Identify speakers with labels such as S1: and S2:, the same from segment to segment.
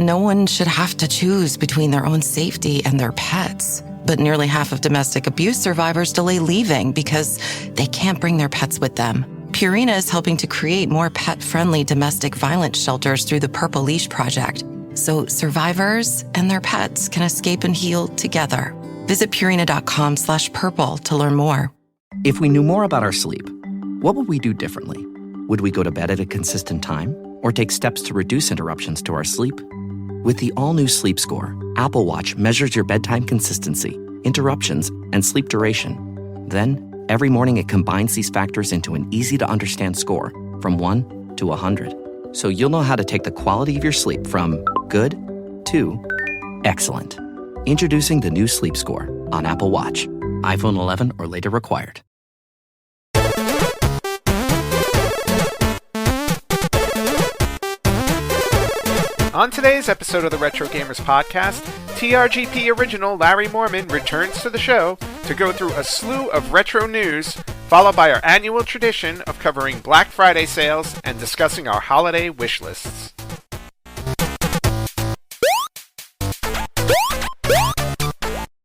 S1: no one should have to choose between their own safety and their pets. But nearly half of domestic abuse survivors delay leaving because they can't bring their pets with them. Purina is helping to create more pet-friendly domestic violence shelters through the Purple Leash Project, so survivors and their pets can escape and heal together. Visit Purina.com/purple to learn more.
S2: If we knew more about our sleep, what would we do differently? Would we go to bed at a consistent time or take steps to reduce interruptions to our sleep? With the all-new Sleep Score, Apple Watch measures your bedtime consistency, interruptions, and sleep duration. Then, every morning it combines these factors into an easy-to-understand score from 1 to 100. So you'll know how to take the quality of your sleep from good to excellent. Introducing the new Sleep Score on Apple Watch. iPhone 11 or later required.
S3: On today's episode of the Retro Gamers Podcast, TRGP original Larry Mohrmann returns to the show to go through a slew of retro news, followed by our annual tradition of covering Black Friday sales and discussing our holiday wish lists.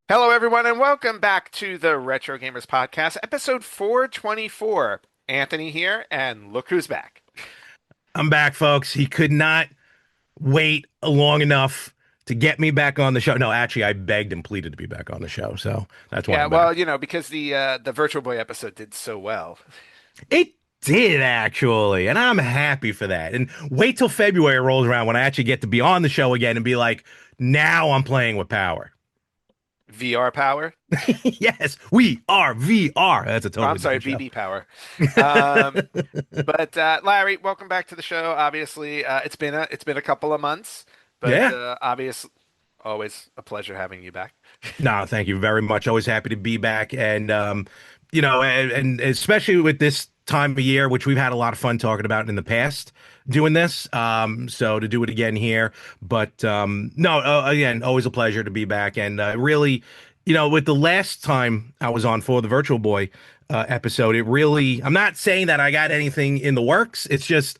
S3: Hello everyone and welcome back to the Retro Gamers Podcast, episode 424. Anthony here, and look who's back.
S4: I'm back, folks. He could not wait long enough to get me back on the show. No, actually, I begged and pleaded to be back on the show, so that's why.
S3: Yeah,
S4: I'm back.
S3: well, you know, because the Virtual Boy episode did so well.
S4: It did, actually, and I'm happy for that. And wait till February rolls around when I actually get to be on the show again and be like, now I'm playing with power.
S3: VR power?
S4: Yes, we are VR. That's a totally
S3: I'm sorry,
S4: different
S3: VB power. But Larry, welcome back to the show. Obviously, it's been a couple of months, but
S4: Yeah.
S3: Obviously, always a pleasure having you back.
S4: No, thank you very much. Always happy to be back, and you know, and especially with this time of year, which we've had a lot of fun talking about in the past, doing this. So to do it again here, but no, again, always a pleasure to be back, and really, you know, with the last time I was on for the Virtual Boy episode, it really, I'm not saying that I got anything in the works. It's just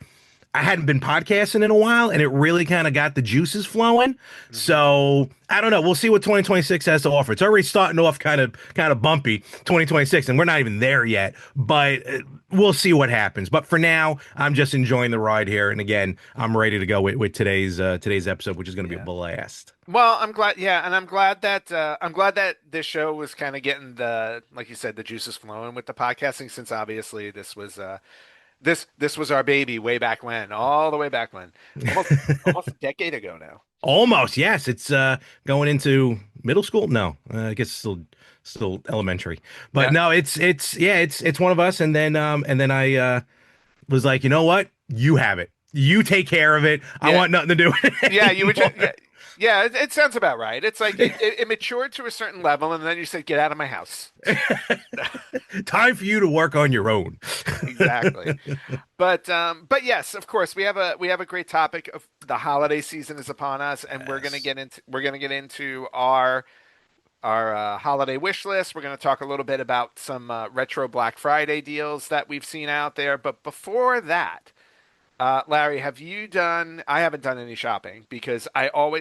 S4: I hadn't been podcasting in a while, and it really kind of got the juices flowing. Mm-hmm. So I don't know. We'll see what 2026 has to offer. It's already starting off kind of bumpy, 2026, and we're not even there yet. But we'll see what happens. But for now, I'm just enjoying the ride here. And again, I'm ready to go with today's episode, which is going to be a blast.
S3: Well, I'm glad. Yeah, and I'm glad that this show was kind of getting like you said, the juices flowing with the podcasting, since obviously this was our baby way back when, all the way back when, almost a decade ago now.
S4: Almost, yes. It's going into middle school. No, I guess still elementary. But yeah. No, it's one of us. And then I was like, you know what? You have it. You take care of it. Yeah. I want nothing to do with it.
S3: Yeah, you would. Yeah, it sounds about right. It's like it matured to a certain level, and then you said, "Get out of my house."
S4: Time for you to work on your own.
S3: Exactly. But yes, of course, we have a great topic. Of the holiday season is upon us, and yes, we're gonna get into our holiday wish list. We're gonna talk a little bit about some retro Black Friday deals that we've seen out there. But before that, Larry, I haven't done any shopping because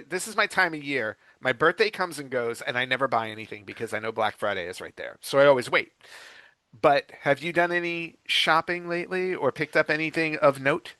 S3: this is my time of year. My birthday comes and goes and I never buy anything because I know Black Friday is right there. So I always wait. But have you done any shopping lately or picked up anything of note?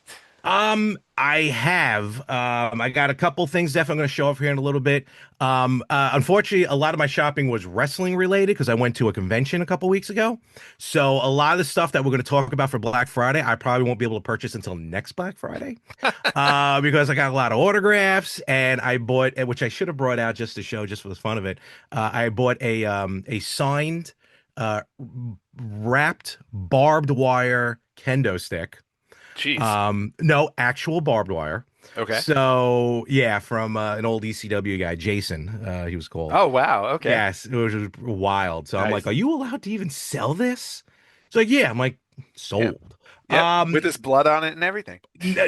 S4: I have. I got a couple things definitely I'm going to show off here in a little bit. Unfortunately, a lot of my shopping was wrestling related because I went to a convention a couple weeks ago. So a lot of the stuff that we're going to talk about for Black Friday, I probably won't be able to purchase until next Black Friday, because I got a lot of autographs, and I bought, which I should have brought out just to show, just for the fun of it. I bought a signed, wrapped barbed wire kendo stick.
S3: Jeez.
S4: No, actual barbed wire.
S3: Okay.
S4: So yeah, from an old ECW guy, Jason, he was called.
S3: Oh wow. Okay.
S4: Yes, it was wild. So
S3: nice.
S4: I'm like, are you allowed to even sell this? It's like, yeah. I'm like, sold.
S3: Yeah. With his blood on it and everything.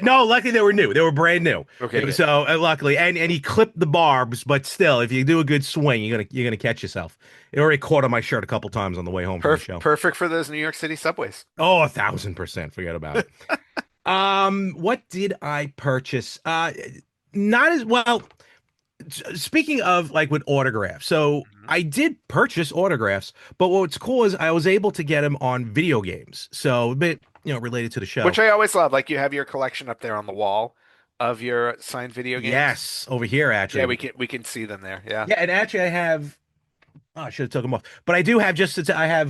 S4: No, luckily they were new. They were brand new.
S3: Okay.
S4: So luckily, and he clipped the barbs, but still, if you do a good swing, you're gonna catch yourself. It already caught on my shirt a couple times on the way home from the show.
S3: Perfect for those New York City subways.
S4: Oh, 1,000%. Forget about it. What did I purchase? Not as well. Speaking of like with autographs, so
S3: Mhm.
S4: I did purchase autographs, but what's cool is I was able to get them on video games. So a bit, related to the show.
S3: Which I always love. Like you have your collection up there on the wall of your signed video games.
S4: Yes, over here
S3: Yeah,
S4: actually.
S3: we can see them there. Yeah.
S4: Yeah, and actually I have. Oh, I should have took them off, but I do have I have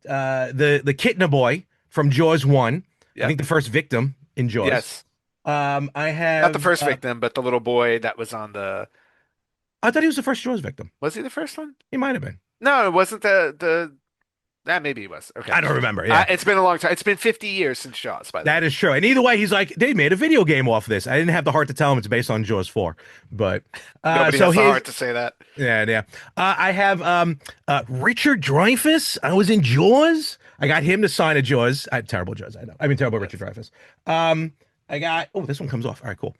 S4: the Kitten Boy from Jaws 1. I
S3: Yep.
S4: think the first victim in Jaws.
S3: Yes.
S4: I
S3: Not the
S4: have.
S3: first victim, but the little boy that was on the.
S4: I thought he was the first Jaws victim.
S3: Was he the first one?
S4: He might have been.
S3: No, it wasn't the. Maybe he was. Okay.
S4: I don't remember. Yeah.
S3: It's been a long time. It's been 50 years since Jaws, by the way.
S4: That is true. And either way, he's like, they made a video game off this. I didn't have the heart to tell him it's based on Jaws 4. But
S3: Nobody
S4: so
S3: has the
S4: here's
S3: heart to say that.
S4: yeah, yeah. I have Richard Dreyfuss. I was in Jaws. I got him to sign a Jaws. Terrible Jaws, I know. I mean terrible Richard Dreyfuss. I got this one comes off. All right, cool.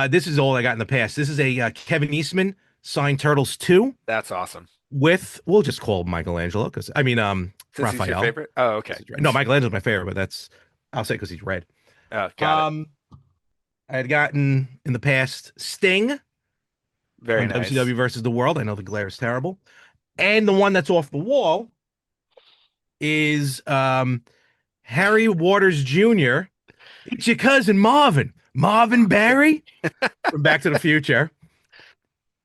S4: This is all I got in the past. This is a Kevin Eastman signed Turtles 2
S3: That's awesome.
S4: with we'll just call him Michelangelo because I mean
S3: Since he's your
S4: Raphael.
S3: favorite? Oh, okay.
S4: No, Michelangelo's my favorite, but I'll say because he's red.
S3: Oh, got it.
S4: I had gotten in the past Sting
S3: Very
S4: from
S3: nice.
S4: WCW versus the World. I know the glare is terrible. And the one that's off the wall is Harry Waters Jr. It's your cousin Marvin Barry from Back to the Future.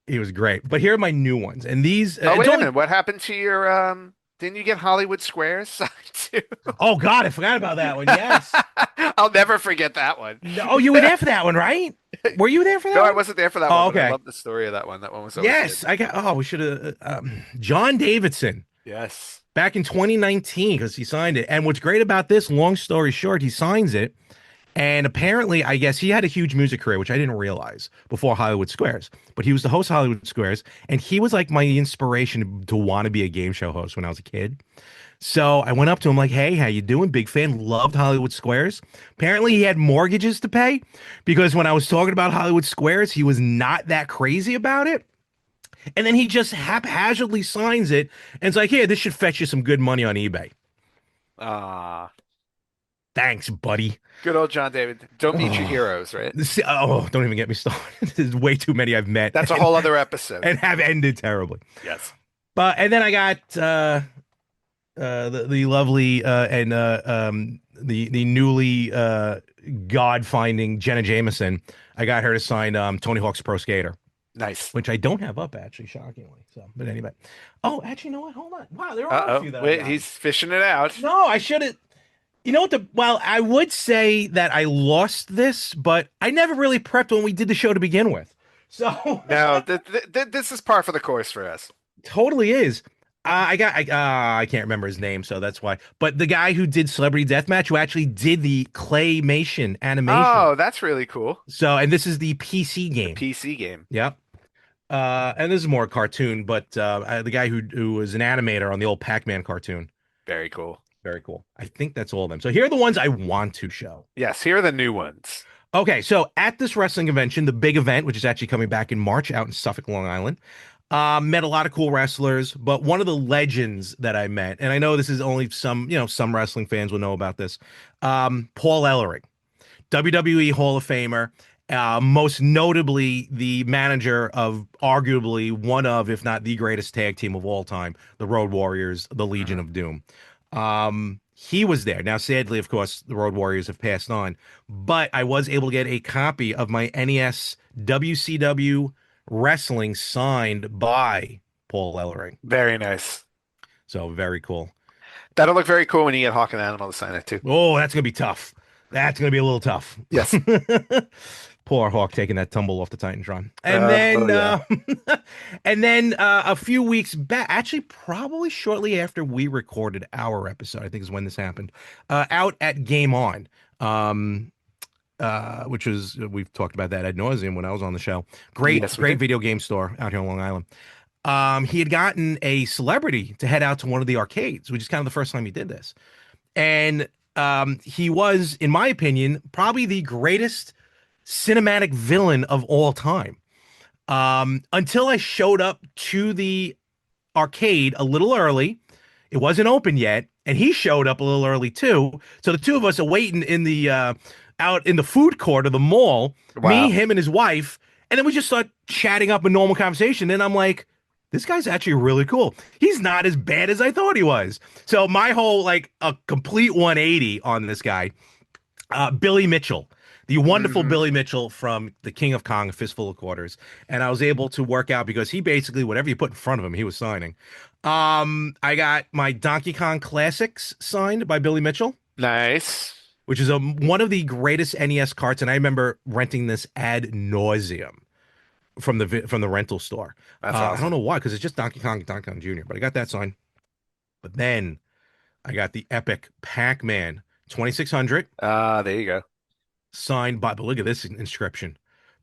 S4: He was great. But here are my new ones. And these
S3: Oh,
S4: it's
S3: wait a
S4: only-
S3: minute. What happened to your didn't you get Hollywood Squares signed too?
S4: Oh God, I forgot about that one. Yes.
S3: I'll never forget that one.
S4: Oh, you were there for that one, right? Were you there for that
S3: No,
S4: one?
S3: I wasn't there for that
S4: Oh,
S3: one, but I
S4: okay.
S3: love the story of that one. That one was always
S4: Yes,
S3: good.
S4: we should have John Davidson.
S3: Yes.
S4: Back in 2019 because he signed it. And what's great about this, long story short, he signs it. And apparently, I guess he had a huge music career, which I didn't realize before Hollywood Squares. But he was the host of Hollywood Squares. And he was like my inspiration to want to be a game show host when I was a kid. So I went up to him like, hey, how you doing? Big fan, loved Hollywood Squares. Apparently, he had mortgages to pay because when I was talking about Hollywood Squares, he was not that crazy about it. And then he just haphazardly signs it and it's like, here, this should fetch you some good money on eBay.
S3: Ah,
S4: Thanks, buddy.
S3: good old John David. Don't meet your heroes, right?
S4: Don't even get me started. There's way too many I've met.
S3: That's a whole other episode.
S4: and have ended terribly.
S3: Yes.
S4: But and then I got the lovely the newly God finding Jenna Jameson. I got her to sign Tony Hawk's Pro Skater,
S3: Nice.
S4: which I don't have up actually, shockingly. So, but anyway. Oh, actually, you know what? Hold on. Wow, there are a few that I
S3: Wait,
S4: got.
S3: he's fishing it out.
S4: No, I should have. You know what? Well, I would say that I lost this, but I never really prepped when we did the show to begin with. So
S3: No, this is par for the course for us.
S4: totally is. I can't remember his name, so that's why. But the guy who did Celebrity Deathmatch, who actually did the claymation animation.
S3: Oh, that's really cool.
S4: So, and this is the PC game.
S3: PC game.
S4: Yep. And this is more a cartoon, but the guy who was an animator on the old Pac-Man cartoon.
S3: Very cool.
S4: Very cool. I think that's all of them. So here are the ones I want to show.
S3: Yes, here are the new ones.
S4: Okay, so at this wrestling convention, the big event, which is actually coming back in March out in Suffolk, Long Island, met a lot of cool wrestlers, but one of the legends that I met, and I know this is only some wrestling fans will know about this, Paul Ellering, WWE Hall of Famer, most notably the manager of arguably one of, if not the greatest tag team of all time, the Road Warriors, the Legion of Doom. He was there. Now, sadly, of course, the Road Warriors have passed on, but I was able to get a copy of my NES WCW wrestling signed by Paul Ellering.
S3: Very nice.
S4: So very cool.
S3: That'll look very cool when you get Hawk and Animal to sign it too.
S4: Oh, that's gonna be tough. That's gonna be a little tough.
S3: Yes.
S4: Poor Hawk taking that tumble off the Titantron. And then a few weeks back, actually probably shortly after we recorded our episode, I think is when this happened, out at Game On, which was, we've talked about that ad nauseum when I was on the show. Great
S3: Yes, we did.
S4: video game store out here on Long Island. He had gotten a celebrity to head out to one of the arcades, which is kind of the first time he did this. And he was, in my opinion, probably the greatest cinematic villain of all time. Until I showed up to the arcade a little early. It wasn't open yet, and he showed up a little early too. So the two of us are waiting in the out in the food court of the mall, me,
S3: Wow.
S4: him, and his wife, and then we just start chatting up a normal conversation. And I'm like, this guy's actually really cool. He's not as bad as I thought he was. So my whole like a complete 180 on this guy, Billy Mitchell, the wonderful
S3: Mhm.
S4: Billy Mitchell from The King of Kong, A Fistful of Quarters. And I was able to work out because he basically, whatever you put in front of him, he was signing. I got my Donkey Kong Classics signed by Billy Mitchell,
S3: Nice.
S4: which is one of the greatest NES carts. And I remember renting this ad nauseum from the rental store.
S3: That's
S4: I don't
S3: awesome.
S4: know why, because it's just Donkey Kong Jr., but I got that signed. But then I got the epic Pac-Man 2600
S3: There you go.
S4: signed by, but look at this inscription.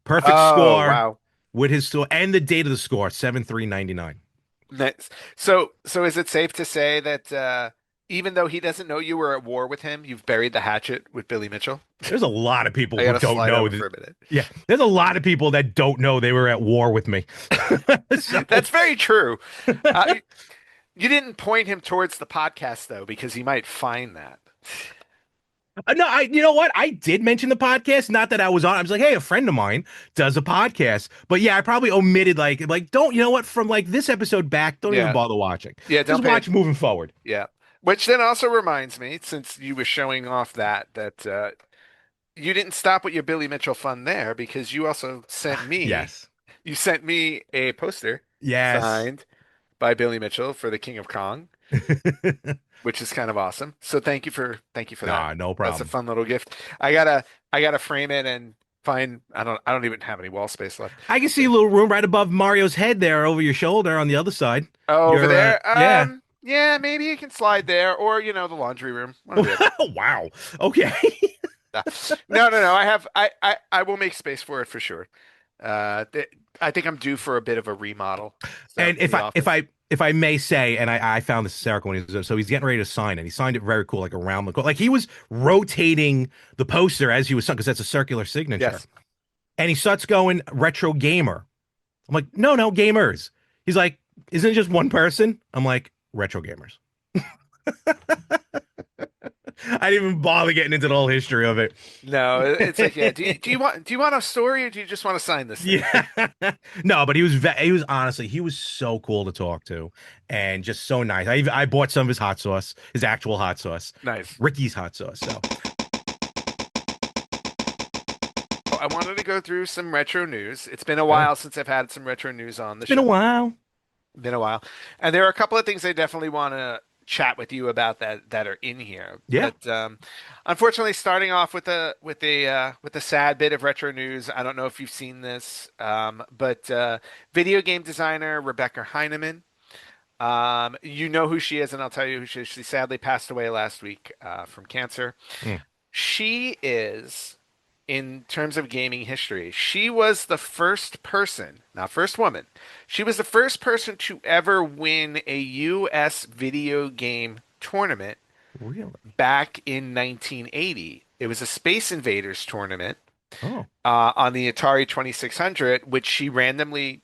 S4: Perfect
S3: Oh,
S4: score
S3: wow.
S4: with his score and the date of the score, 7/3/99.
S3: Nice. So is it safe to say that even though he doesn't know you were at war with him, you've buried the hatchet with Billy Mitchell?
S4: There's a lot of people
S3: I
S4: who
S3: gotta
S4: don't
S3: slide
S4: know
S3: over
S4: that.
S3: for a minute.
S4: Yeah, there's a lot of people that don't know they were at war with me. So,
S3: That's very true. You didn't point him towards the podcast though, because he might find that.
S4: no, you know what? I did mention the podcast. Not that I was on. I was like, hey, a friend of mine does a podcast. But yeah, I probably omitted like don't, you know what? From like this episode back, don't even
S3: Yeah.
S4: bother watching.
S3: Yeah,
S4: Just
S3: don't pay.
S4: watch moving forward.
S3: Yeah. Which then also reminds me, since you were showing off that you didn't stop with your Billy Mitchell fun there because you also
S4: Yes.
S3: sent me a poster
S4: Yes.
S3: signed by Billy Mitchell for the King of Kong, which is kind of awesome. So thank you for that.
S4: Nah, no
S3: That's a
S4: problem.
S3: fun little gift. I gotta frame it and find I don't even have any wall space left.
S4: I can see a little room right above Mario's head there over your shoulder on the other side.
S3: Oh, over there?
S4: Yeah.
S3: Yeah, maybe you can slide there or the laundry room. One of the other.
S4: Wow. Okay.
S3: Yeah. No. I will make space for it for sure. I think I'm due for a bit of a remodel. So
S4: And
S3: in the office.
S4: if I may say, and I found this hysterical when he was so he's getting ready to sign it. He signed it very cool, like around the like he was rotating the poster as he was because that's a circular signature.
S3: Yes.
S4: And he starts going retro gamer. I'm like, no, gamers. He's like, isn't it just one person? I'm like, retro gamers. I didn't even bother getting into the whole history of it.
S3: No, it's like, yeah. Do you want a story or do you just want to sign this thing?
S4: Yeah. No, but he was honestly, he was so cool to talk to and just so nice. I bought some of his hot sauce, his actual hot sauce,
S3: Nice.
S4: Ricky's hot sauce. So
S3: I wanted to go through some retro news. It's been a while since I've had some retro news on the
S4: it's been a
S3: show.
S4: while.
S3: Been a while. And there are a couple of things I definitely want to chat with you about that are in here.
S4: Yeah.
S3: But unfortunately, starting off with a sad bit of retro news. I don't know if you've seen this, but video game designer Rebecca Heinemann. You know who she is, and I'll tell you who she is. She sadly passed away last week from cancer.
S4: Mm.
S3: She is, in terms of gaming history, she was the first person, not first woman, she was the first person to ever win a U.S. video game tournament
S4: Really?
S3: back in 1980. It was a Space Invaders tournament
S4: Oh.
S3: on the Atari 2600, which she randomly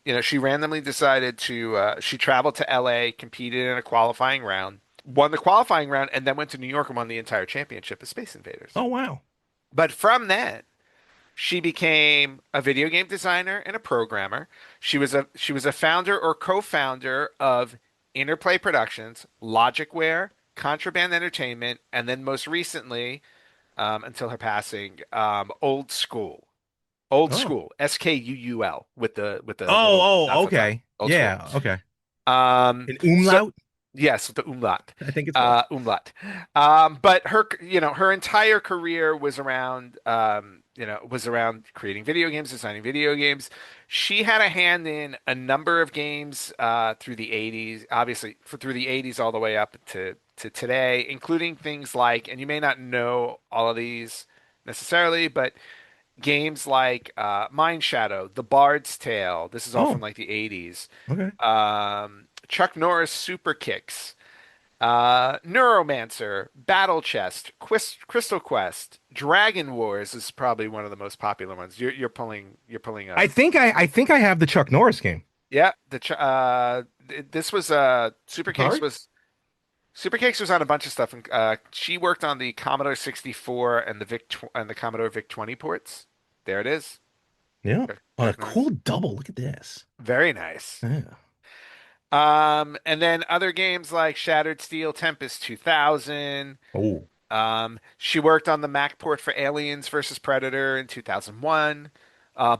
S3: decided to, she traveled to LA, competed in a qualifying round, won the qualifying round, and then went to New York and won the entire championship of Space Invaders.
S4: Oh wow.
S3: But from then, she became a video game designer and a programmer. She was a founder or co-founder of Interplay Productions, Logicware, Contraband Entertainment, and then most recently, until her passing, Old School. Old
S4: Oh.
S3: School, SKUUL with the little
S4: Oh,
S3: dots on top.
S4: okay.
S3: Old
S4: Yeah, okay.
S3: School.
S4: An umlaut?
S3: Yes, with the umlaut.
S4: I think it's called.
S3: Umlaut. But her entire career was around, was around creating video games, designing video games. She had a hand in a number of games through the 80s, obviously through the 80s all the way up to today, including things like, and you may not know all of these necessarily, but games like Mind Shadow, The Bard's Tale. This is all
S4: Oh.
S3: from like the 80s.
S4: Okay.
S3: Chuck Norris Super Kicks, Neuromancer, Battle Chest, Crystal Quest, Dragon Wars is probably one of the most popular ones. You're pulling up.
S4: I think I have the Chuck Norris game.
S3: Yeah, this was Super Kicks
S4: Atari?
S3: was Supercakes was on a bunch of stuff. And, she worked on the Commodore 64 and the Commodore VIC 20 ports. There it is.
S4: Yeah. On a
S3: Nice.
S4: cool double. Look at this.
S3: Very nice.
S4: Yeah.
S3: And then other games like Shattered Steel, Tempest 2000.
S4: Oh,
S3: She worked on the Mac port for Aliens versus Predator in 2001.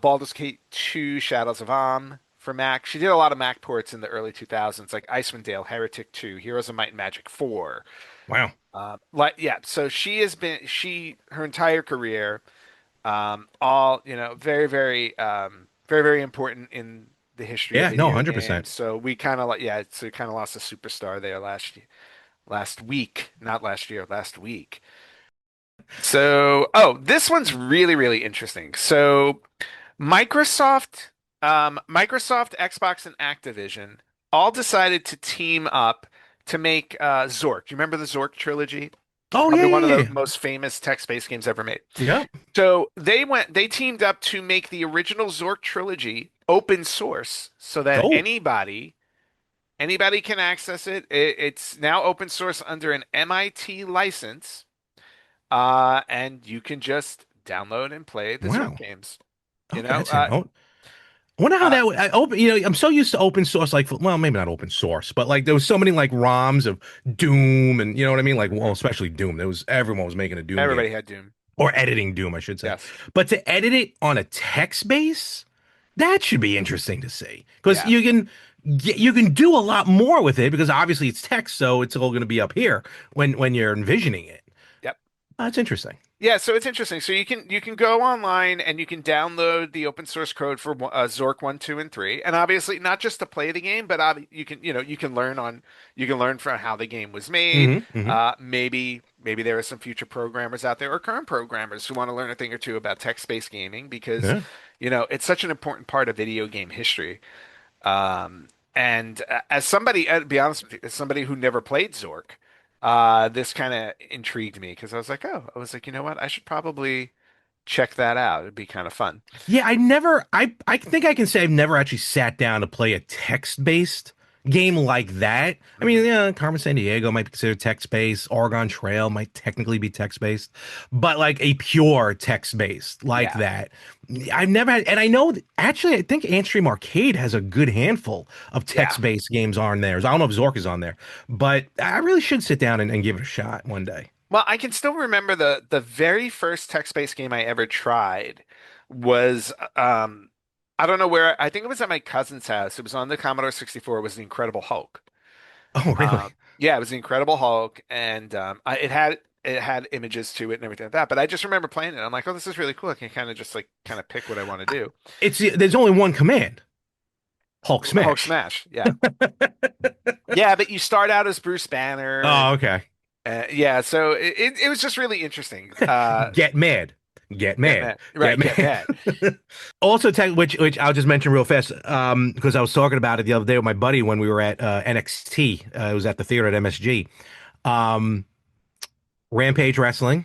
S3: Baldur's Gate 2, Shadows of Am for Mac. She did a lot of Mac ports in the early 2000s, like Icewind Dale, Heretic 2, Heroes of Might and Magic 4.
S4: wow.
S3: So her entire career, all, very, very important in the history of
S4: Yeah, no,
S3: video
S4: 100%.
S3: games. So we kind of so kind of lost a superstar there last week, not last year, last week. So, this one's really, really interesting. So, Microsoft, Xbox, and Activision all decided to team up to make Zork. Do you remember the Zork trilogy?
S4: Oh, yeah,
S3: Probably one
S4: yeah,
S3: of the
S4: yeah.
S3: most famous text-based games ever made.
S4: Yep.
S3: So they teamed up to make the original Zork trilogy open source so that
S4: Oh,
S3: anybody can access it. It's now open source under an MIT license. And you can just download and play the Zork
S4: wow.
S3: games. You
S4: Okay,
S3: know,
S4: that's it. I wonder how
S3: uh,
S4: that would I open. I'm so used to open source, like, well, maybe not open source, but like there was so many like ROMs of Doom, and you know what I mean. Like, well, especially Doom. There was everyone was making a Doom game
S3: everybody had Doom.
S4: or editing Doom, I should say.
S3: Yes.
S4: But to edit it on a text base, that should be interesting to see because
S3: Yeah.
S4: you can do a lot more with it because obviously it's text, so it's all going to be up here when you're envisioning it.
S3: Yep.
S4: That's interesting.
S3: Yeah, so it's interesting. So you can go online and you can download the open source code for Zork 1, 2, and 3. And obviously not just to play the game, but you can learn from how the game was made.
S4: Hmm, hmm.
S3: Maybe there are some future programmers out there or current programmers who want to learn a thing or two about text-based gaming because
S4: Yeah.
S3: it's such an important part of video game history. And as somebody, to be honest with you, as somebody who never played Zork, this kind of intrigued me because I was like, you know what? I should probably check that out. It'd be kind of fun.
S4: Yeah, I think I can say I've never actually sat down to play a text-based game like that. I mean,
S3: Hmm.
S4: yeah, Carmen Sandiego might be considered text-based, Oregon Trail might technically be text-based, but like a pure text-based like
S3: Yeah.
S4: that. I've never had, and I know actually I think Antstream Arcade has a good handful of
S3: Yeah.
S4: text-based games on there. I don't know if Zork is on there, but I really should sit down and give it a shot one day.
S3: Well, I can still remember the very first text-based game I ever tried was I don't know where. I think it was at my cousin's house. It was on the Commodore 64. It was the Incredible Hulk.
S4: Oh, really?
S3: Yeah, it was the Incredible Hulk, and it had images to it and everything like that. But I just remember playing it. I'm like, oh, this is really cool. I can kind of just like kind of pick what I want to do.
S4: There's only one command, Hulk
S3: Hulk
S4: smash.
S3: smash, yeah, yeah. But you start out as Bruce Banner,
S4: Oh,
S3: and
S4: okay.
S3: yeah, so it was just really interesting.
S4: Get mad. Get
S3: Get
S4: mad.
S3: mad,
S4: Get
S3: right? Get
S4: mad.
S3: mad.
S4: Also, which I'll just mention real fast, because I was talking about it the other day with my buddy when we were at NXT. It was at the theater at MSG. Um, Rampage Wrestling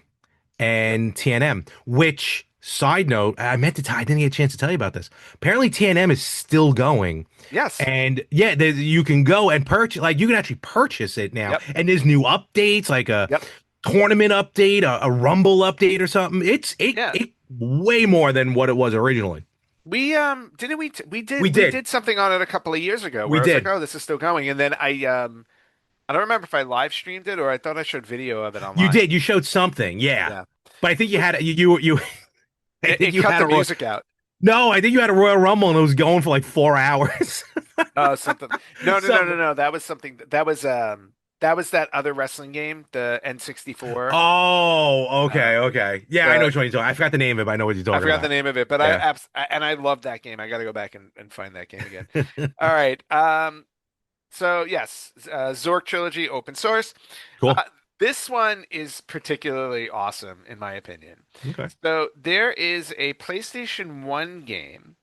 S4: and TNM. Which side note, I didn't get a chance to tell you about this. Apparently, TNM is still going.
S3: Yes.
S4: And yeah, you can go and purchase, like you can actually purchase it now.
S3: Yep.
S4: And there's new updates, like a
S3: Yep.
S4: tournament update, a Rumble update or something.
S3: Yeah.
S4: It way more than what it was originally.
S3: We didn't we t-
S4: We
S3: we
S4: did.
S3: did something on it a couple of years ago
S4: We
S3: where I was like,
S4: did.
S3: oh, this is still going, and then I don't remember if I live streamed it or I thought I showed video of it
S4: You
S3: online.
S4: did. You showed something. Yeah.
S3: Yeah.
S4: But I think you
S3: So
S4: had you I think
S3: it
S4: you
S3: cut
S4: had
S3: the
S4: a Royal
S3: music out.
S4: No, I think you had a Royal Rumble and it was going for like 4 hours.
S3: Something. No, no, no, no,
S4: Something.
S3: no. That was something. That was that other wrestling game, the N64.
S4: Oh, okay,
S3: Um,
S4: okay. Yeah, I know
S3: the
S4: which one you're talking. I forgot the name of it, but I know what you're
S3: I
S4: talking
S3: forgot the
S4: about.
S3: name of it, but
S4: Yeah.
S3: I love that game. I got to go back and find that game again. All right. So yes, Zork trilogy open source.
S4: Cool.
S3: Uh, this one is particularly awesome in my opinion.
S4: Okay.
S3: So there is a PlayStation 1 game,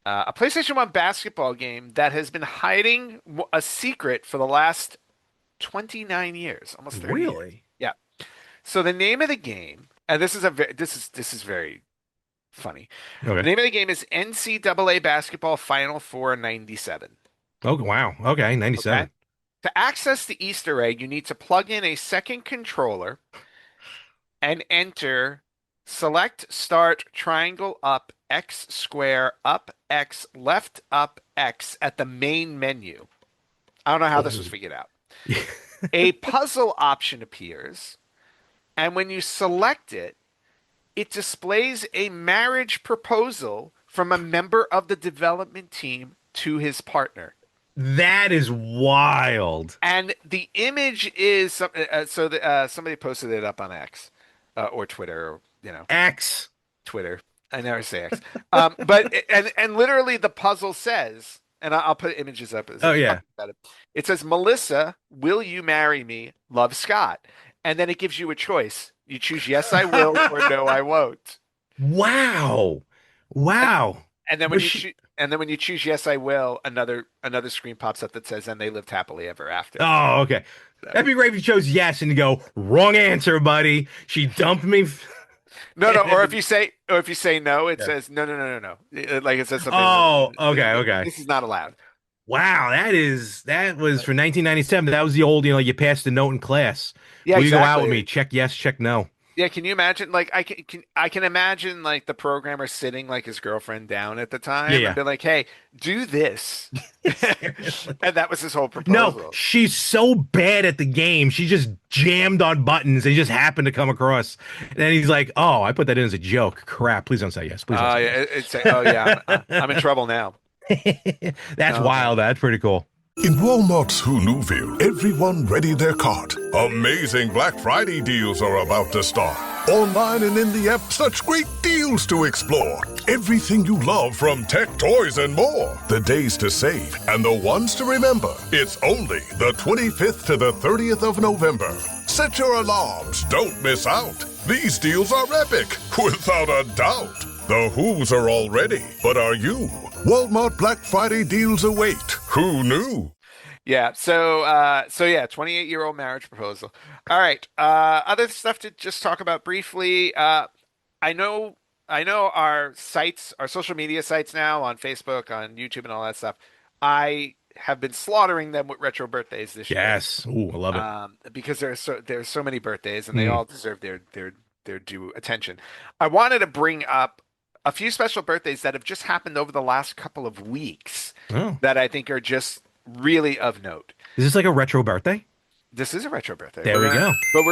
S3: a PlayStation 1 basketball game that has been hiding a secret for the last 29 years, almost 30 years.
S4: Really?
S3: Yeah. So the name of the game, and this is very funny. The
S4: Okay.
S3: name of the game is NCAA Basketball Final Four 97.
S4: Oh, wow. Okay,
S3: Okay.
S4: 97.
S3: To access the Easter egg, you need to plug in a second controller and enter select start triangle up X square up X left up X at the main menu. I don't know how this was figured out. A puzzle option appears, and when you select it, it displays a marriage proposal from a member of the development team to his partner.
S4: That is wild.
S3: And the image is somebody posted it up on X or Twitter, or,
S4: X.
S3: Twitter. I never say X. But and literally the puzzle says, and I'll put images up.
S4: Oh yeah.
S3: It says, Melissa, will you marry me? Love, Scott. And then it gives you a choice. You choose yes, I will, or no, I won't.
S4: Wow. Wow.
S3: And then when you choose yes, I will, another screen pops up that says, and they lived happily ever after.
S4: Oh, okay. That'd be great if you chose yes and you go, wrong answer, buddy. She dumped me.
S3: No. Or if you say no, it says no. Like it says something.
S4: Oh, okay.
S3: This is not allowed.
S4: Wow, that was for 1997. That was the old, you passed the note in class.
S3: Yeah,
S4: Will
S3: exactly.
S4: you go out with me? Check yes, check no.
S3: Yeah, can you imagine? Like, I can imagine like the programmer sitting like his girlfriend down at the time and be like, "Hey, do this," and that was his whole proposal.
S4: No, she's so bad at the game. She just jammed on buttons. They just happened to come across, and then he's like, "Oh, I put that in as a joke. Crap! Please don't say yes. Please." Don't say yes.
S3: I'm in trouble now.
S4: That's wild. That's pretty cool.
S5: In Walmart's Who'Knewville, everyone ready their cart. Amazing Black Friday deals are about to start. Online and in the app, such great deals to explore. Everything you love from tech, toys, and more. The days to save and the ones to remember. It's only the 25th to the 30th of November. Set your alarms. Don't miss out. These deals are epic, without a doubt. The Who's are all ready, but are you? Walmart Black Friday deals await. Who knew?
S3: Yeah. So 28-year-old marriage proposal. All right. Other stuff to just talk about briefly. I know our sites, our social media sites now on Facebook, on YouTube, and all that stuff. I have been slaughtering them with retro birthdays this year.
S4: Yes. Ooh, I love it.
S3: Because there's so many birthdays, and they all deserve their due attention. I wanted to bring up a few special birthdays that have just happened over the last couple of weeks that I think are just really of note.
S4: Is this like a retro birthday?
S3: This is a retro birthday.
S4: There we go.
S3: But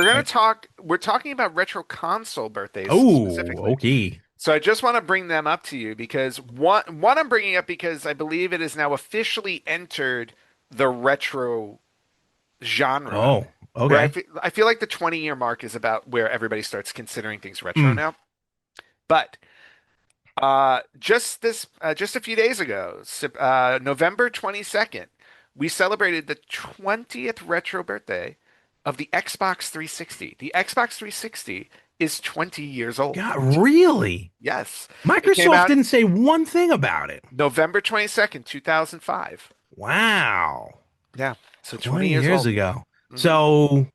S3: we're talking about retro console birthdays specifically.
S4: Okay.
S3: So I just want to bring them up to you because one I'm bringing up because I believe it has now officially entered the retro genre.
S4: Oh, okay.
S3: I feel like the 20-year mark is about where everybody starts considering things retro now. But just a few days ago, November 22nd, we celebrated the 20th retro birthday of the Xbox 360. The Xbox 360 is 20 years old.
S4: God, really?
S3: Yes.
S4: Microsoft didn't say one thing about it.
S3: November 22nd, 2005.
S4: Wow.
S3: Yeah. So
S4: 20
S3: years
S4: years
S3: old.
S4: ago. Mm-hmm. So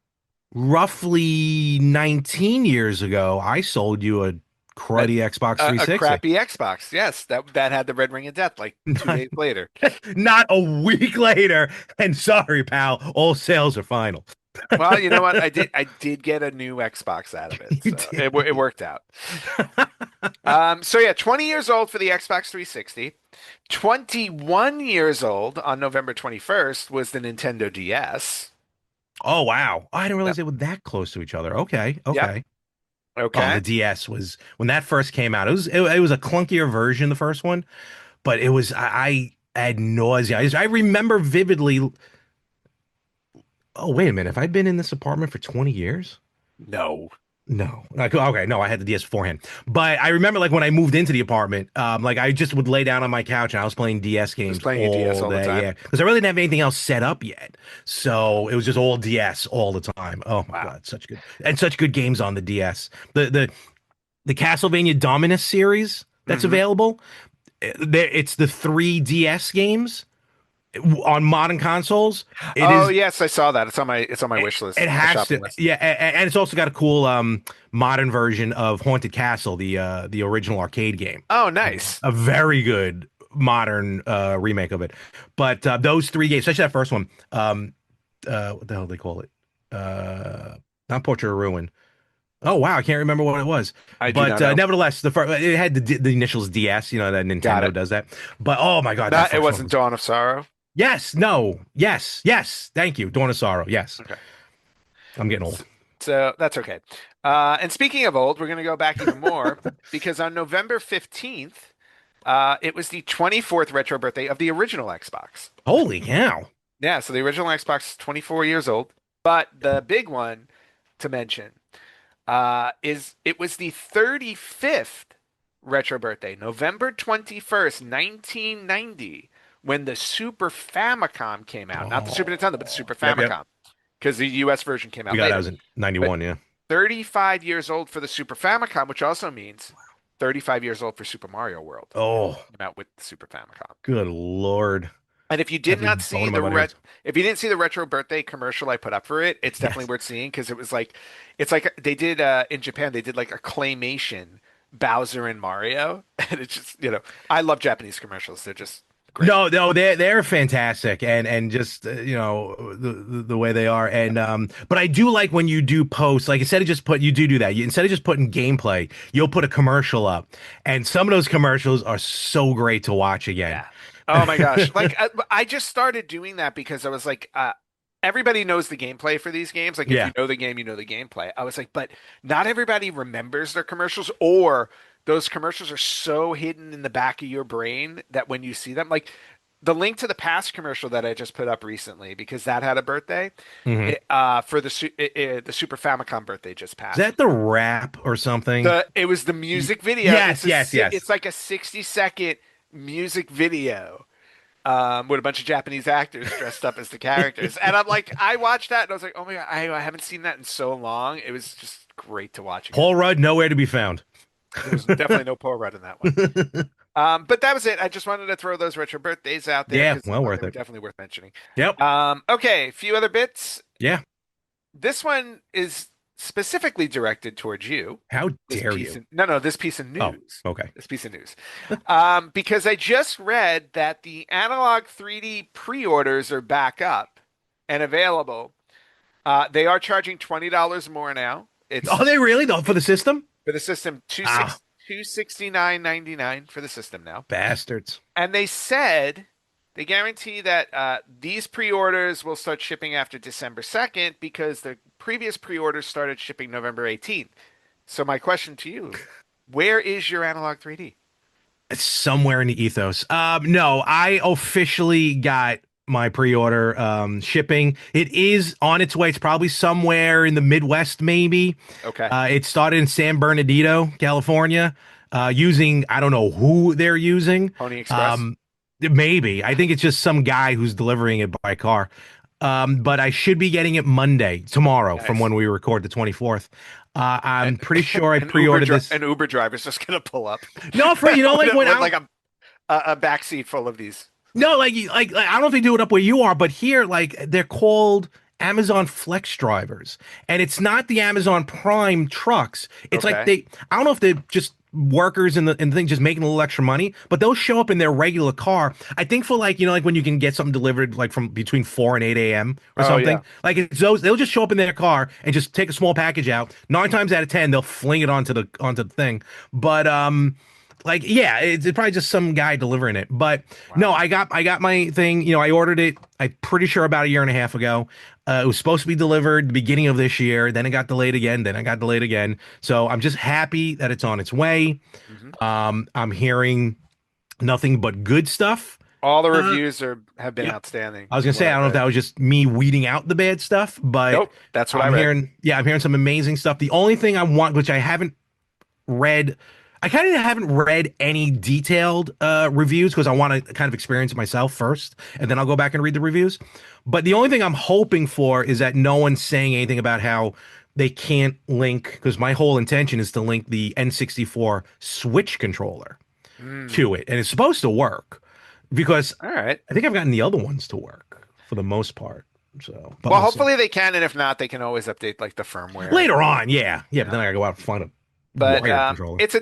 S4: roughly 19 years ago, I sold you a cruddy Xbox 360.
S3: A crappy Xbox. Yes. That had the red ring of death like 2 days later.
S4: Not a week later. And sorry, pal, all sales are final.
S3: Well, you know what? I did get a new Xbox out of it. So it worked out. 20 years old for the Xbox 360. 21 years old on November 21st was the Nintendo DS.
S4: Oh, wow. I didn't realize they were that close to each other. Okay. Okay.
S3: Okay.
S4: Oh, the DS was when that first came out. It was a clunkier version, the first one, but it was I had nausea. I remember vividly. Oh, wait a minute. Have I been in this apartment for 20 years?
S3: No.
S4: Okay, no, I had the DS beforehand. But I remember like when I moved into the apartment, like I just would lay down on my couch and I was playing DS games
S3: all the time.
S4: Yeah, because I really didn't have anything else set up yet. So it was just all DS all the time. Oh my God, such good games on the DS. The Castlevania Dominus series that's available. It's the 3 DS games on modern consoles.
S3: Yes, I saw that. It's on my wish list.
S4: It has to, yeah, and it's also got a cool modern version of Haunted Castle, the original arcade game.
S3: Oh, nice!
S4: A very good modern remake of it. But those 3 games, especially that first one, what the hell do they call it? Not Portrait of Ruin. Oh wow, I can't remember what it was.
S3: I do
S4: But
S3: not know.
S4: nevertheless, it had the initials DS. You know that
S3: Got
S4: Nintendo
S3: it.
S4: does that. But oh my god, that
S3: Not, it
S4: first one
S3: wasn't
S4: was.
S3: Dawn of Sorrow.
S4: Yes, no, yes. Thank you, Dawn of Sorrow. Yes,
S3: Okay.
S4: I'm getting old.
S3: So that's okay. And speaking of old, we're going to go back even more because on November 15th, it was the 24th retro birthday of the original Xbox.
S4: Holy cow!
S3: Yeah, so the original Xbox is 24 years old. But the big one to mention is it was the 35th retro birthday, November 21st, 1990, when the Super Famicom came out. Not the Super Nintendo, but the Super
S4: Yep.
S3: Famicom, because the US version came out
S4: We got that
S3: later.
S4: was in '91. Yeah.
S3: 35 years old for the Super Famicom, which also means 35 years old for Super Mario World.
S4: Oh,
S3: Came out with the Super Famicom.
S4: good lord!
S3: And if you did
S4: Every
S3: not
S4: bone
S3: see
S4: in my body hurts.
S3: if you didn't see the retro birthday commercial I put up for it, it's definitely
S4: Yes.
S3: worth seeing because it's like they did in Japan, they did like a claymation Bowser and Mario, and it's just, I love Japanese commercials. They're just great.
S4: No, they're fantastic, and just the way they are, and but I do like when you do post, like instead of just you do that. Instead of just putting gameplay, you'll put a commercial up, and some of those commercials are so great to watch again.
S3: Yeah. Oh my gosh. Like I just started doing that because I was like, everybody knows the gameplay for these games. Like if
S4: Yeah.
S3: you know the game, you know the gameplay. I was like, but not everybody remembers their commercials, or those commercials are so hidden in the back of your brain that when you see them, like the Link to the Past commercial that I just put up recently, because that had a birthday,
S4: Mhm.
S3: for the Super Famicom birthday just
S4: Is
S3: passed.
S4: that the rap or something?
S3: It was the music video.
S4: Yes, yes.
S3: It's like a 60-second music video with a bunch of Japanese actors dressed up as the characters. And I'm like, I watched that and I was like, oh my God, I haven't seen that in so long. It was just great to watch again.
S4: Paul Rudd nowhere to be found.
S3: There was definitely no Paul Rudd in that one. But that was it. I just wanted to throw those retro birthdays out there.
S4: Yeah,
S3: 'Cause
S4: well
S3: they
S4: worth
S3: were
S4: it.
S3: definitely worth mentioning.
S4: Yep.
S3: Okay, a few other bits.
S4: Yeah.
S3: This one is specifically directed towards you.
S4: How
S3: This
S4: dare
S3: piece
S4: you?
S3: this piece of
S4: Oh,
S3: news.
S4: okay.
S3: This piece of news. Because I just read that the Analog 3D pre-orders are back up and available. They are charging $20 more now. It's
S4: Oh, they really though for the system?
S3: for the system,
S4: Ah.
S3: $269.99 for the system now.
S4: Bastards.
S3: And they guarantee that these pre-orders will start shipping after December 2nd because the previous pre-orders started shipping November 18th. So my question to you, where is your Analog 3D?
S4: It's somewhere in the ethos. No, I officially got my pre-order shipping. It is on its way. It's probably somewhere in the Midwest, maybe.
S3: Okay.
S4: It started in San Bernardino, California, using I don't know who they're using.
S3: Pony Express?
S4: Maybe. I think it's just some guy who's delivering it by car. But I should be getting it Monday, tomorrow, from
S3: Nice.
S4: when we record the 24th. I'm pretty sure I
S3: An
S4: pre-ordered this.
S3: An Uber driver's just gonna pull up.
S4: No, for you know, like when
S3: with
S4: I
S3: like a backseat full of these.
S4: no, like I don't know if they do it up where you are, but here, like they're called Amazon Flex drivers, and it's not the Amazon Prime trucks. It's like
S3: Okay.
S4: I don't know if they're just workers in the thing just making a little extra money, but they'll show up in their regular car. I think for like like when you can get something delivered like from between 4 and 8 a.m. or
S3: Oh,
S4: something.
S3: yeah.
S4: Like it's those they'll just show up in their car and just take a small package out. 9 times out of 10 they'll fling it onto the thing. But like yeah, it's probably just some guy delivering it. But no, I got my thing. I ordered it. I'm pretty sure about a year and a half ago. It was supposed to be delivered the beginning of this year. Then it got delayed again. Then I got delayed again. So I'm just happy that it's on its way. I'm hearing nothing but good stuff.
S3: All the reviews have been
S4: yeah.
S3: outstanding.
S4: I was gonna say I don't know if that was just me weeding out the bad stuff, but
S3: Nope, that's what I
S4: I'm
S3: read.
S4: hearing. Yeah, I'm hearing some amazing stuff. The only thing I want, which I haven't read. I kind of haven't read any detailed reviews because I want to kind of experience it myself first, and then I'll go back and read the reviews. But the only thing I'm hoping for is that no one's saying anything about how they can't link, because my whole intention is to link the N64 Switch controller to it, and it's supposed to work because
S3: All right.
S4: I think I've gotten the other ones to work for the most part. So, but
S3: Well,
S4: we'll see.
S3: hopefully they can, and if not, they can always update like the firmware.
S4: Later on, yeah, but then I gotta go out and find
S3: But
S4: wired controller.
S3: it's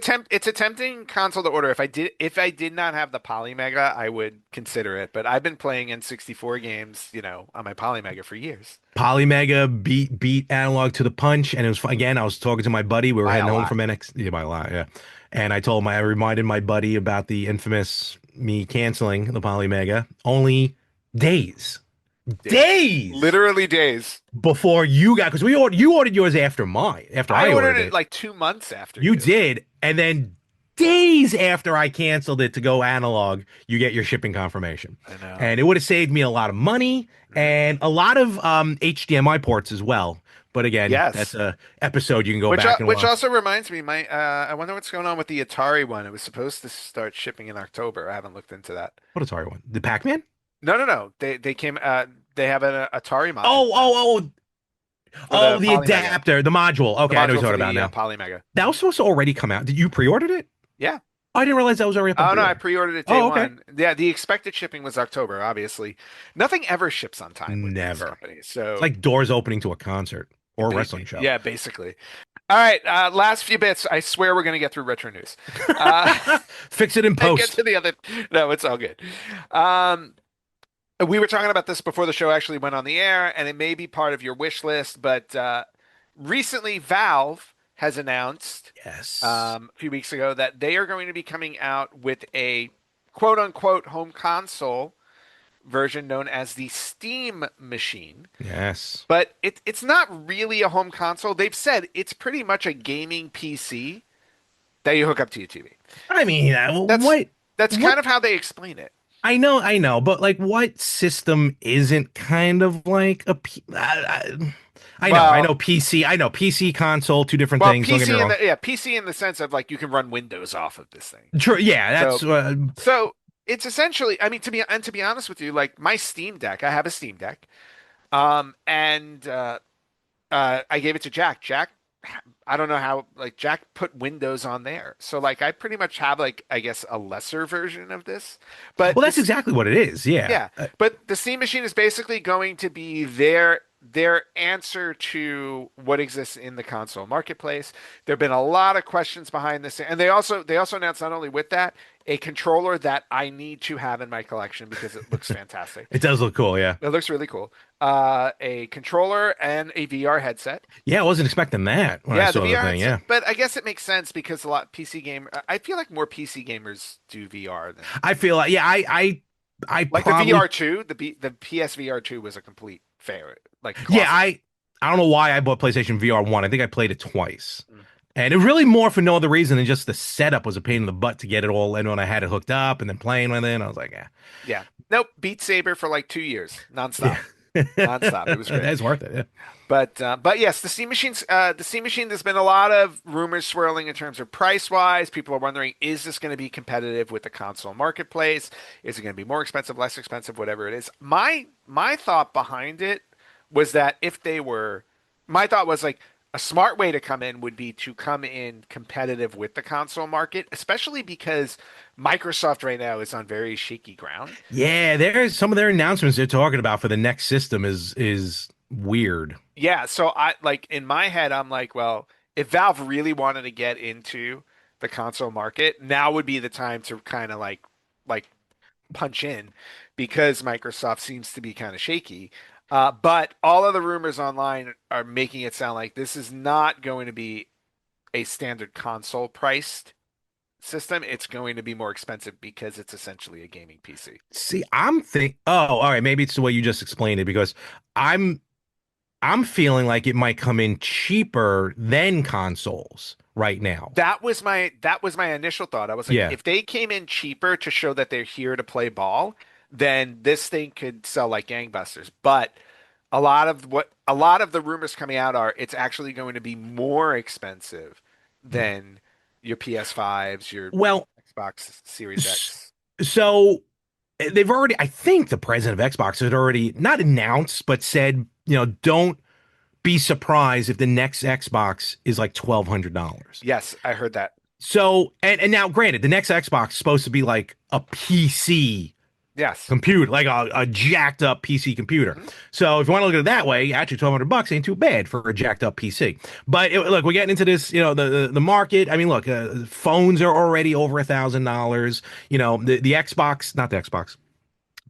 S3: a tempting console to order. If I did not have the Polymega, I would consider it. But I've been playing N64 games, on my Polymega for years.
S4: Polymega beat Analog to the punch, and it was fun. Again, I was talking to my buddy. We were
S3: By a
S4: heading home
S3: lot.
S4: from NX, yeah, by a lot, yeah. And I reminded my buddy about the infamous me canceling the Polymega only days,
S3: Literally days.
S4: before you got, because you ordered yours after mine, after I
S3: ordered
S4: ordered
S3: it
S4: it.
S3: like 2 months after
S4: You did, and then days after I canceled it to go analog, you get your shipping confirmation.
S3: I know.
S4: And it would have saved me a lot of money and a lot of HDMI ports as well. But again,
S3: Yes.
S4: that's a episode you can go
S3: Which
S4: back and
S3: which
S4: watch.
S3: also reminds me, I wonder what's going on with the Atari one. It was supposed to start shipping in October. I haven't looked into that.
S4: What Atari one? The Pac-Man?
S3: No. They came. They have an Atari module.
S4: Oh, the
S3: Polymega.
S4: adapter, the module. Okay, I know what you're talking about now.
S3: Polymega.
S4: That was supposed to already come out. Did you pre-order it?
S3: Yeah.
S4: I didn't realize that was already up on
S3: Oh no, I
S4: pre-order.
S3: pre-ordered it day
S4: okay.
S3: one. Yeah, the expected shipping was October. Obviously, nothing ever ships on time with these
S4: Never.
S3: companies. So
S4: It's like doors opening to a concert or a wrestling show.
S3: Yeah, basically. All right, last few bits. I swear we're gonna get through retro news.
S4: Fix it in
S3: And
S4: post.
S3: get to the other. No, it's all good. We were talking about this before the show actually went on the air, and it may be part of your wish list, but recently Valve has announced
S4: Yes.
S3: a few weeks ago that they are going to be coming out with a quote unquote home console version known as the Steam Machine.
S4: Yes.
S3: But it's not really a home console. They've said it's pretty much a gaming PC that you hook up to your TV.
S4: I mean,
S3: That's kind of how they explain it.
S4: I know, but like, what system isn't kind of like a I know PC console, two different things. Don't get me wrong.
S3: PC in the sense of like you can run Windows off of this thing.
S4: True, yeah, that's
S3: So it's essentially, I mean, to be honest with you, like my Steam Deck, I have a Steam Deck, and I gave it to Jack. Jack, I don't know how, like Jack put Windows on there, so like I pretty much have like I guess a lesser version of this. But
S4: well, that's exactly what it is. Yeah,
S3: yeah. But the Steam Machine is basically going to be their answer to what exists in the console marketplace. There have been a lot of questions behind this, and they also announced not only with that a controller that I need to have in my collection because it looks fantastic.
S4: It does look cool. Yeah,
S3: It looks really cool. A controller and a VR headset.
S4: yeah, I wasn't expecting that when I saw the
S3: VR
S4: thing. Yeah,
S3: headset, but I guess it makes sense because a lot I feel like more PC gamers do VR than
S4: I feel like I
S3: like
S4: probably,
S3: the VR2. The PSVR2 was a complete favorite. Like
S4: yeah,
S3: awesome.
S4: I don't know why I bought PlayStation VR 1. I think I played it twice. And it really more for no other reason than just the setup was a pain in the butt to get it all in when I had it hooked up and then playing with it. And I was like,
S3: Yeah. Nope. Beat Saber for like 2 years, nonstop. Nonstop. It was great.
S4: It's worth it. Yeah.
S3: But yes, the Steam Machines. The Steam Machine. There's been a lot of rumors swirling in terms of price wise. People are wondering, is this going to be competitive with the console marketplace? Is it going to be more expensive, less expensive, whatever it is? My thought behind it was that my thought was like a smart way to come in would be to come in competitive with the console market, especially because Microsoft right now is on very shaky ground.
S4: Yeah, there's some of their announcements they're talking about for the next system is weird.
S3: Yeah, so I like in my head I'm like, well, if Valve really wanted to get into the console market, now would be the time to kind of like punch in because Microsoft seems to be kind of shaky. But all of the rumors online are making it sound like this is not going to be a standard console priced system. It's going to be more expensive because it's essentially a gaming PC.
S4: See, all right, maybe it's the way you just explained it because I'm feeling like it might come in cheaper than consoles right now.
S3: That was my initial thought. I was like, if they came in cheaper to show that they're here to play ball, then this thing could sell like gangbusters. But a lot of the rumors coming out are it's actually going to be more expensive than your PS5s, your Xbox Series X.
S4: So they've already, I think the president of Xbox had already not announced, but said, don't be surprised if the next Xbox is like $1,200.
S3: Yes, I heard that.
S4: So, and now granted, the next Xbox is supposed to be like a PC
S3: Yes.
S4: computer, like a jacked up PC computer.
S3: Mhm.
S4: So if you want to look at it that way, actually $1,200 ain't too bad for a jacked up PC. But look, we're getting into this, the market. I mean, look, phones are already over $1,000. The Xbox, not the Xbox.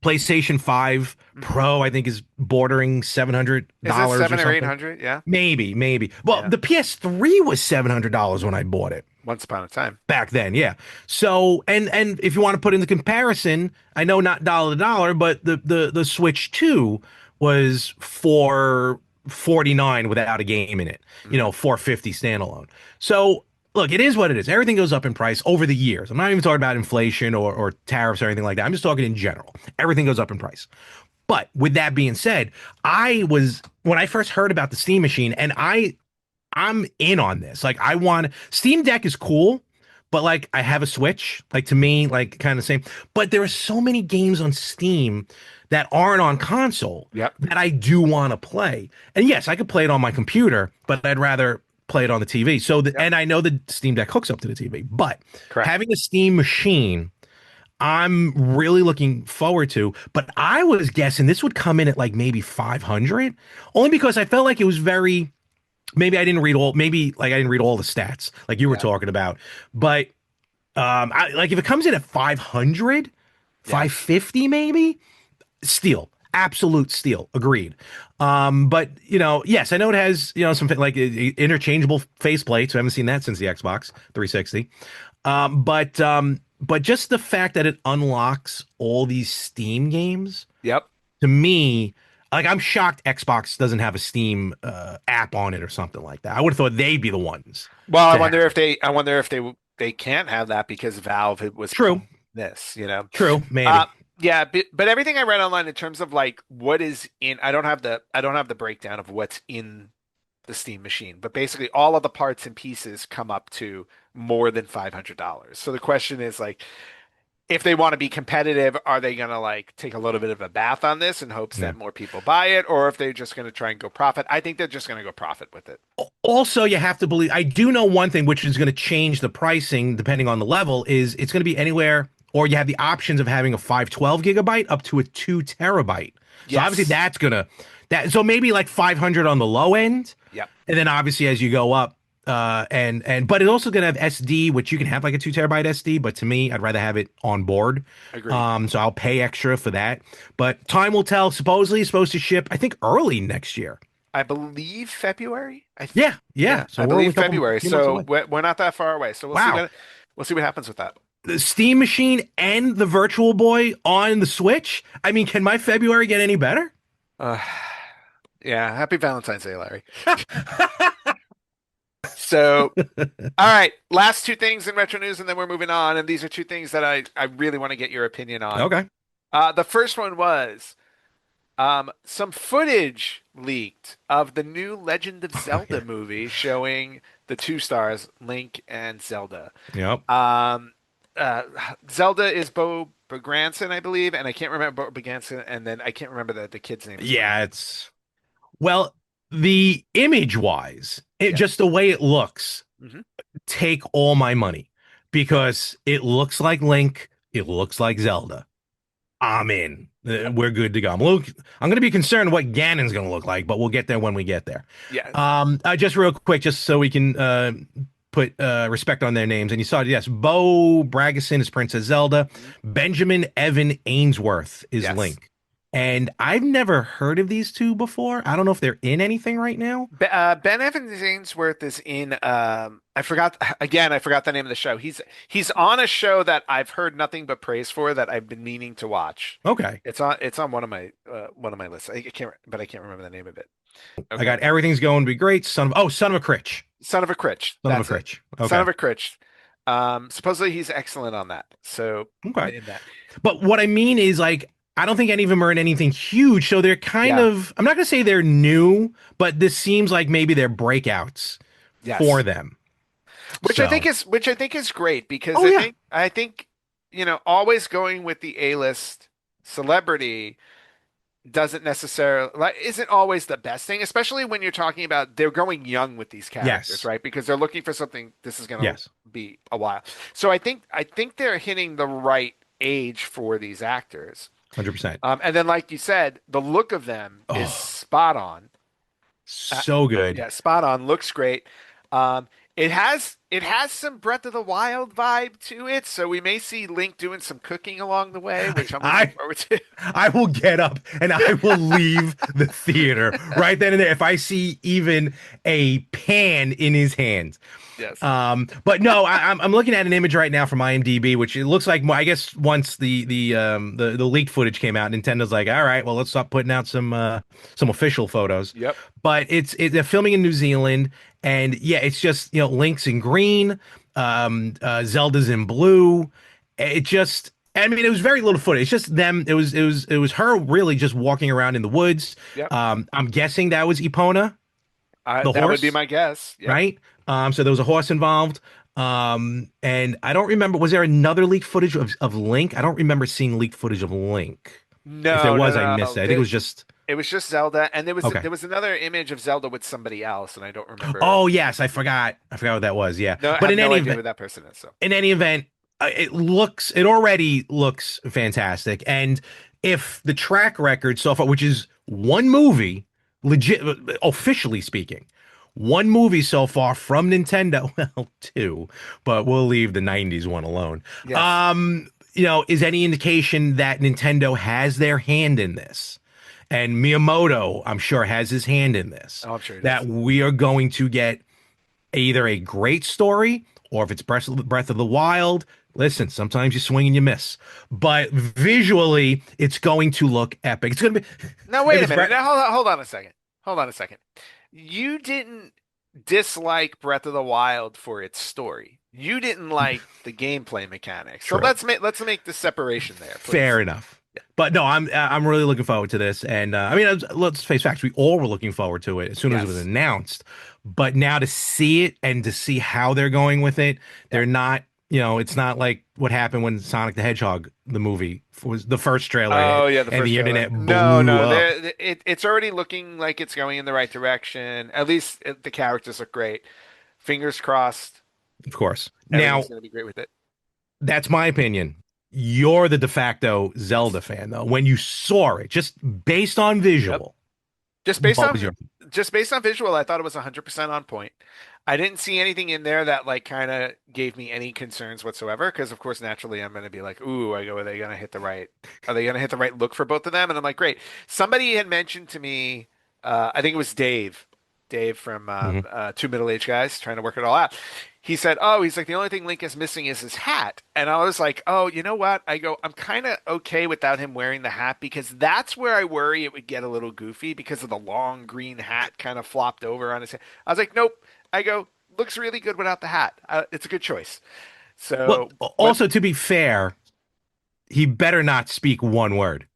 S4: PlayStation 5
S3: Mhm.
S4: Pro, I think, is bordering
S3: Is it
S4: $700 or
S3: seven or eight
S4: something.
S3: hundred? Yeah.
S4: Maybe. Well,
S3: Yeah.
S4: the PS3 was $700 when I bought it
S3: Once upon a time.
S4: back then. Yeah. So, and if you want to put in the comparison, I know not dollar to dollar, but the Switch 2 was 449 without a game in it.
S3: Mhm.
S4: 450 standalone. So, look, it is what it is. Everything goes up in price over the years. I'm not even talking about inflation or tariffs or anything like that. I'm just talking in general. Everything goes up in price. But with that being said, when I first heard about the Steam machine, and I'm in on this. Like, I want Steam Deck is cool, but like I have a Switch. Like, to me, like, kind of the same. But there are so many games on Steam that aren't on console
S3: Yep.
S4: that I do want to play. And yes, I could play it on my computer, but I'd rather play it on the TV.
S3: Yep.
S4: And I know the Steam Deck hooks up to the TV, but
S3: Correct.
S4: having a Steam machine, I'm really looking forward to. But I was guessing this would come in at like maybe 500, only because I felt like it was very. Maybe I didn't read all. Maybe like I didn't read all the stats like you were
S3: Yeah.
S4: talking about. But like if it comes in at 500,
S3: Yeah.
S4: 550, maybe steal, absolute steal. Agreed. But yes, I know it has some like interchangeable faceplates. I haven't seen that since the Xbox 360. But just the fact that it unlocks all these Steam games,
S3: Yep.
S4: to me, like I'm shocked Xbox doesn't have a Steam app on it or something like that. I would have thought they'd be the ones.
S3: Well, I
S4: to
S3: wonder
S4: have-
S3: if they can't have that because Valve was
S4: True.
S3: this.
S4: True, maybe.
S3: Yeah, but everything I read online in terms of like what is in, I don't have the breakdown of what's in the Steam machine, but basically all of the parts and pieces come up to more than $500. So the question is like, if they want to be competitive, are they going to like take a little bit of a bath on this in hopes
S4: Yeah.
S3: that more people buy it, or if they're just going to try and go profit? I think they're just going to go profit with it.
S4: Also, you have to believe. I do know one thing, which is going to change the pricing depending on the level. Is it's going to be anywhere, or you have the options of having a 512 gigabyte up to a 2 terabyte. So
S3: Yes.
S4: obviously so maybe like 500 on the low end.
S3: Yep.
S4: And then obviously as you go up, but it's also gonna have SD, which you can have like a 2 terabyte SD, but to me, I'd rather have it on board.
S3: Agreed.
S4: So I'll pay extra for that. But time will tell. Supposedly it's supposed to ship, I think, early next year.
S3: I believe February.
S4: Yeah. So
S3: I
S4: we're only
S3: believe
S4: a couple-
S3: February.
S4: few months
S3: So
S4: away.
S3: we're not that far away. So
S4: Wow.
S3: We'll see what happens with that.
S4: The Steam machine and the Virtual Boy on the Switch. I mean, can my February get any better?
S3: Yeah. Happy Valentine's Day, Larry. So, all right, last two things in retro news, and then we're moving on. And these are two things that I really want to get your opinion on.
S4: Okay.
S3: The first one was some footage leaked of the new Legend of Zelda movie showing the two stars, Link and Zelda.
S4: Yep.
S3: Zelda is Bo Granson, I believe, and I can't remember Bo Granson, and then I can't remember the kid's name.
S4: Yeah, well, the image wise, just the way it looks, take all my money because it looks like Link, it looks like Zelda. I'm in. We're good to go. I'm going to be concerned what Ganon's going to look like, but we'll get there when we get there.
S3: Yeah.
S4: Just real quick, just so we can put respect on their names. And you saw it, yes, Bo Bragason is Princess Zelda. Benjamin Evan Ainsworth is Link. And I've never heard of these two before. I don't know if they're in anything right now.
S3: Ben Evans Ainsworth is in I forgot the name of the show. He's on a show that I've heard nothing but praise for that I've been meaning to watch.
S4: Okay.
S3: It's on one of my lists. I can't remember the name of it. Okay.
S4: I got Everything's Going to Be Great. Son of a Critch.
S3: Son of a Critch.
S4: Son of a Critch. Okay.
S3: Son of a Critch. Supposedly he's excellent on that. So
S4: okay.
S3: In that.
S4: But what I mean is like I don't think any of them are in anything huge. So they're kind of, I'm not going to say they're new, but this seems like maybe they're breakouts for them.
S3: Which I think is great because I think, always going with the A-list celebrity doesn't necessarily isn't always the best thing, especially when you're talking about they're going young with these characters, right? Because they're looking for something this is going to be a while. So I think they're hitting the right age for these actors.
S4: 100%.
S3: And then, like you said, the look of them is
S4: Oh,
S3: spot on.
S4: so good.
S3: Yeah, spot on. Looks great. Um, it has some Breath of the Wild vibe to it, so we may see Link doing some cooking along the way, which I'm looking
S4: I
S3: forward to.
S4: I will get up and I will leave the theater right then and there if I see even a pan in his hand.
S3: Yes.
S4: But no, I'm looking at an image right now from IMDb, which it looks like I guess once the leaked footage came out, Nintendo's like, all right, well let's start putting out some official photos.
S3: Yep.
S4: But they're filming in New Zealand, and yeah, it's just Link's in green, Zelda's in blue. It just. I mean, it was very little footage. It's just them. It was her really just walking around in the woods.
S3: Yep.
S4: I'm guessing that was Epona, the
S3: That would
S4: horse,
S3: be my guess. Yep.
S4: right? So there was a horse involved. And I don't remember, was there another leaked footage of Link? I don't remember seeing leaked footage of Link.
S3: No,
S4: If there was,
S3: no,
S4: I
S3: no.
S4: missed it. I think it was just
S3: It was just Zelda, and
S4: okay.
S3: there was another image of Zelda with somebody else, and I don't remember.
S4: Oh yes, I forgot. I forgot what that was. Yeah,
S3: No, I
S4: but
S3: have
S4: in
S3: no
S4: any
S3: idea
S4: event,
S3: who that person is. So
S4: in any event, it already looks fantastic. And if the track record so far, which is one movie, legit, officially speaking, one movie so far from Nintendo, well, two, but we'll leave the 90s one alone.
S3: yes.
S4: Is any indication that Nintendo has their hand in this? And Miyamoto, I'm sure, has his hand in this.
S3: Oh, I'm sure he
S4: that
S3: does.
S4: we are going to get either a great story, or if it's Breath of the Wild, listen, sometimes you swing and you miss. But visually, it's going to look epic. It's going to be.
S3: Now wait
S4: if
S3: a
S4: it's
S3: minute.
S4: Bre-
S3: Now hold on a second. Hold on a second. You didn't dislike Breath of the Wild for its story. You didn't like the gameplay mechanics. So
S4: True.
S3: let's make the separation there, please.
S4: Fair enough. But no, I'm really looking forward to this, and I mean, let's face facts. We all were looking forward to it as soon as it was
S3: Yes.
S4: announced. But now to see it and to see how they're going with it, they're not. It's not like what happened when Sonic the Hedgehog the movie was the first trailer
S3: Oh
S4: hit,
S3: yeah, the
S4: and
S3: first
S4: the
S3: trailer.
S4: internet blew
S3: No,
S4: up.
S3: it's already looking like it's going in the right direction. At least the characters look great. Fingers crossed.
S4: Of course. Now
S3: Everything's gonna be great with it.
S4: that's my opinion. You're the de facto Zelda fan, though. When you saw it, just based on visual,
S3: Just based
S4: what
S3: on
S4: was your
S3: just based on visual, I thought it was 100% on point. I didn't see anything in there that like kind of gave me any concerns whatsoever. Because of course, naturally, I'm going to be like, "Ooh," I go, "Are they going to hit the right? Are they going to hit the right look for both of them?" And I'm like, "Great." Somebody had mentioned to me, I think it was Dave from
S4: Mhm.
S3: Two Middle-Aged Guys trying to work it all out. He said, "Oh, he's like the only thing Link is missing is his hat." And I was like, "Oh, you know what?" I go, "I'm kind of okay without him wearing the hat because that's where I worry it would get a little goofy because of the long green hat kind of flopped over on his head." I was like, "Nope." I go, "Looks really good without the hat. It's a good choice."
S4: Well,
S3: So, what?
S4: also to be fair, he better not speak one word.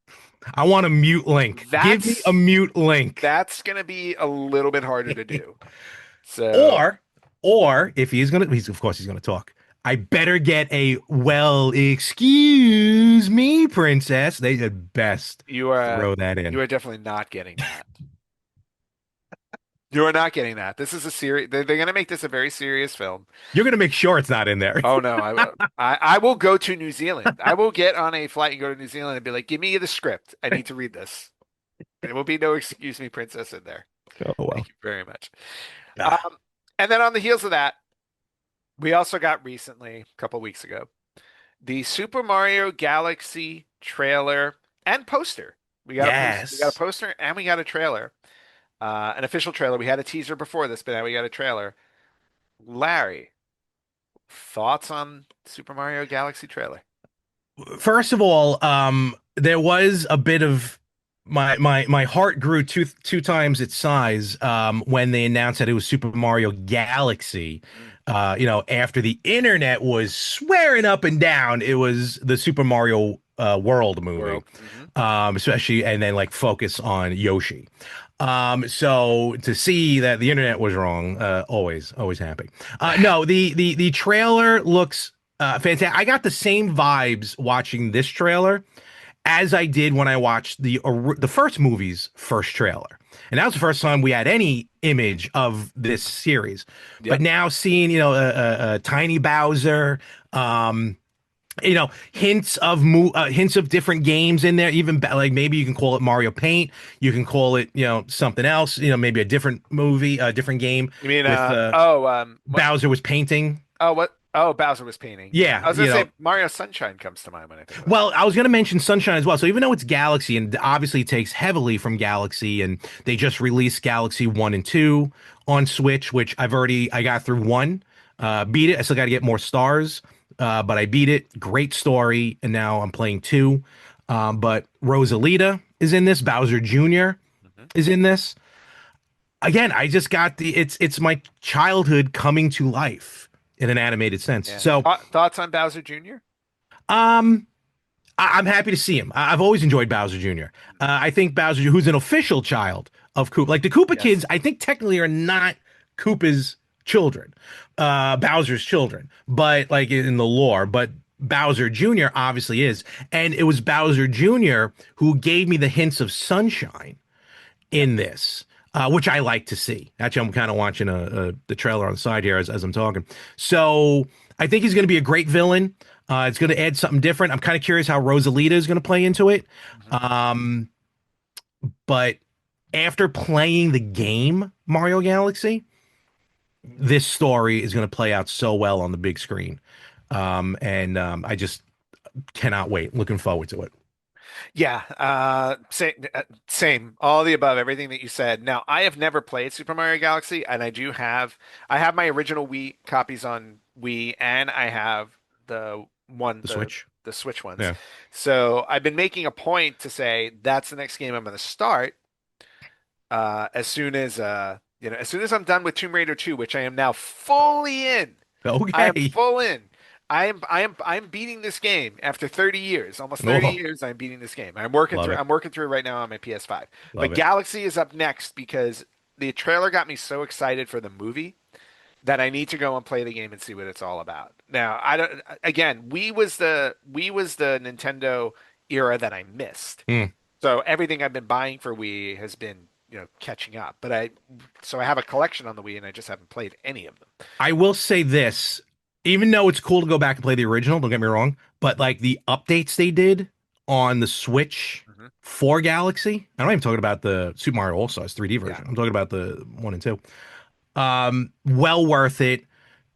S4: I want a mute link. Give me a
S3: That's
S4: mute link.
S3: that's gonna be a little bit harder to do. So,
S4: Or, or if of course he's gonna talk. I better get a well, excuse me, princess. They did best
S3: you are
S4: throw that in.
S3: you are definitely not getting that. You are not getting that. This is a serious. They're going to make this a very serious film.
S4: You're gonna make sure it's not in there.
S3: Oh no, I will go to New Zealand. I will get on a flight and go to New Zealand and be like, "Give me the script. I need to read this." There will be no excuse me, princess in there.
S4: Oh well.
S3: Thank you very much.
S4: Ah,
S3: And then on the heels of that, we also got recently, a couple weeks ago, the Super Mario Galaxy trailer and poster. We got a
S4: yes.
S3: poster and we got a trailer. An official trailer. We had a teaser before this, but now we got a trailer. Larry, thoughts on Super Mario Galaxy trailer?
S4: First of all, there was a bit of my heart grew two times its size when they announced that it was Super Mario Galaxy. After the internet was swearing up and down, it was the Super Mario World movie,
S3: World. Hmm.
S4: especially, and then like focus on Yoshi. So to see that the internet was wrong, always happy. No, the trailer looks fantastic. I got the same vibes watching this trailer as I did when I watched the first movie's first trailer. And that was the first time we had any image of this series. But
S3: Yep.
S4: now seeing, a tiny Bowser, hints of different games in there. Even like maybe you can call it Mario Paint. You can call it something else. Maybe a different movie, a different game.
S3: You mean
S4: with Bowser was painting.
S3: Oh, what? Oh, Bowser was painting.
S4: Yeah,
S3: I was gonna say Mario Sunshine comes to mind when I think about
S4: well, I was going to mention Sunshine as well. So even though it's Galaxy and obviously it takes heavily from Galaxy, and they just released Galaxy 1 and 2 on Switch, which I got through 1, beat it. I still got to get more stars, but I beat it. Great story, and now I'm playing 2. But Rosalita is in this. Bowser Jr. is in this. Again, I just got it's my childhood coming to life in an animated sense. Yeah. So
S3: thoughts on Bowser Jr.?
S4: I'm happy to see him. I've always enjoyed Bowser Jr. I think Bowser, who's an official child of Koopa, like the Koopa kids, I think technically are not Koopa's children, Bowser's children, but like in the lore, but Bowser Jr. obviously is. And it was Bowser Jr. who gave me the hints of Sunshine in this. Which I like to see. Actually, I'm kind of watching the trailer on the side here as I'm talking. So I think he's going to be a great villain. It's going to add something different. I'm kind of curious how Rosalita is going to play into it. But after playing the game Mario Galaxy, this story is going to play out so well on the big screen. I just cannot wait. Looking forward to it.
S3: Yeah, same. All the above, everything that you said. Now, I have never played Super Mario Galaxy, and I have my original Wii copies on Wii, and I have the Switch ones.
S4: Yeah.
S3: So I've been making a point to say that's the next game I'm going to start. As soon as I'm done with Tomb Raider 2, which I am now fully in.
S4: Okay.
S3: I am full in. I'm beating this game after 30 years, almost 30 years. I'm beating this game. I'm working through it right now on my PS5. But Galaxy is up next because the trailer got me so excited for the movie that I need to go and play the game and see what it's all about. Now, Wii was the Nintendo era that I missed. So everything I've been buying for Wii has been, catching up. But I have a collection on the Wii and I just haven't played any of them.
S4: I will say this. Even though it's cool to go back and play the original, don't get me wrong, but like the updates they did on the Switch for Galaxy, I'm not even talking about the Super Mario All-Stars 3D version. Yeah. I'm talking about the 1 and 2. Well worth it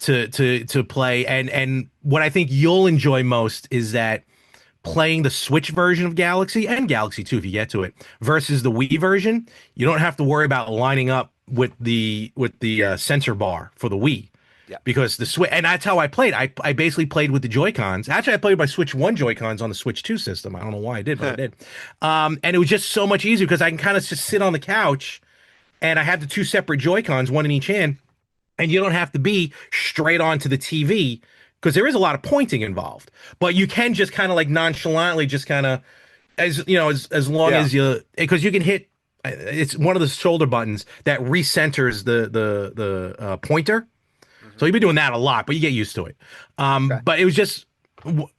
S4: to play. And what I think you'll enjoy most is that playing the Switch version of Galaxy and Galaxy 2 if you get to it versus the Wii version, you don't have to worry about lining up with the sensor bar for the Wii. Yeah. Because the Switch, and that's how I played. I basically played with the Joy-Cons. Actually, I played my Switch 1 Joy-Cons on the Switch 2 system. I don't know why I did, but I did. And it was just so much easier because I can kind of just sit on the couch and I had the 2 separate Joy-Cons, one in each hand, and you don't have to be straight onto the TV because there is a lot of pointing involved. But you can just kind of like nonchalantly just kind of, as long as you, because you can hit, it's one of the shoulder buttons that recenters the pointer. So you've been doing that a lot, but you get used to it. But it was just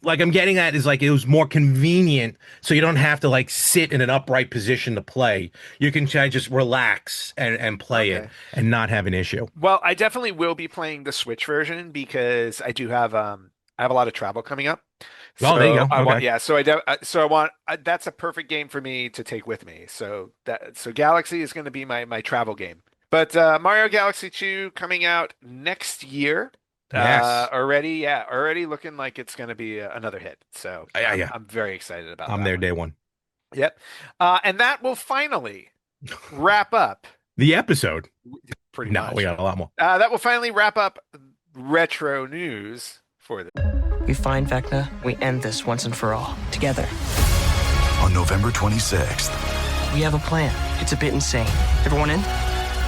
S4: like I'm getting at is like it was more convenient, so you don't have to like sit in an upright position to play. You can just relax and play it and not have an issue.
S3: Well, I definitely will be playing the Switch version because I do have I have a lot of travel coming up. So
S4: there you go.
S3: That's a perfect game for me to take with me. So Galaxy is going to be my travel game. But Mario Galaxy 2 coming out next year.
S4: Yes.
S3: Already looking like it's going to be another hit. So I'm very excited about that.
S4: I'm there day one.
S3: Yep. And that will finally wrap up
S4: the episode.
S3: Pretty
S4: much.
S3: No,
S4: we got a lot more.
S3: That will finally wrap up retro news for the.
S6: We find Vecna, we end this once and for all, together.
S7: On November 26th.
S6: We have a plan. It's a bit insane. Everyone in?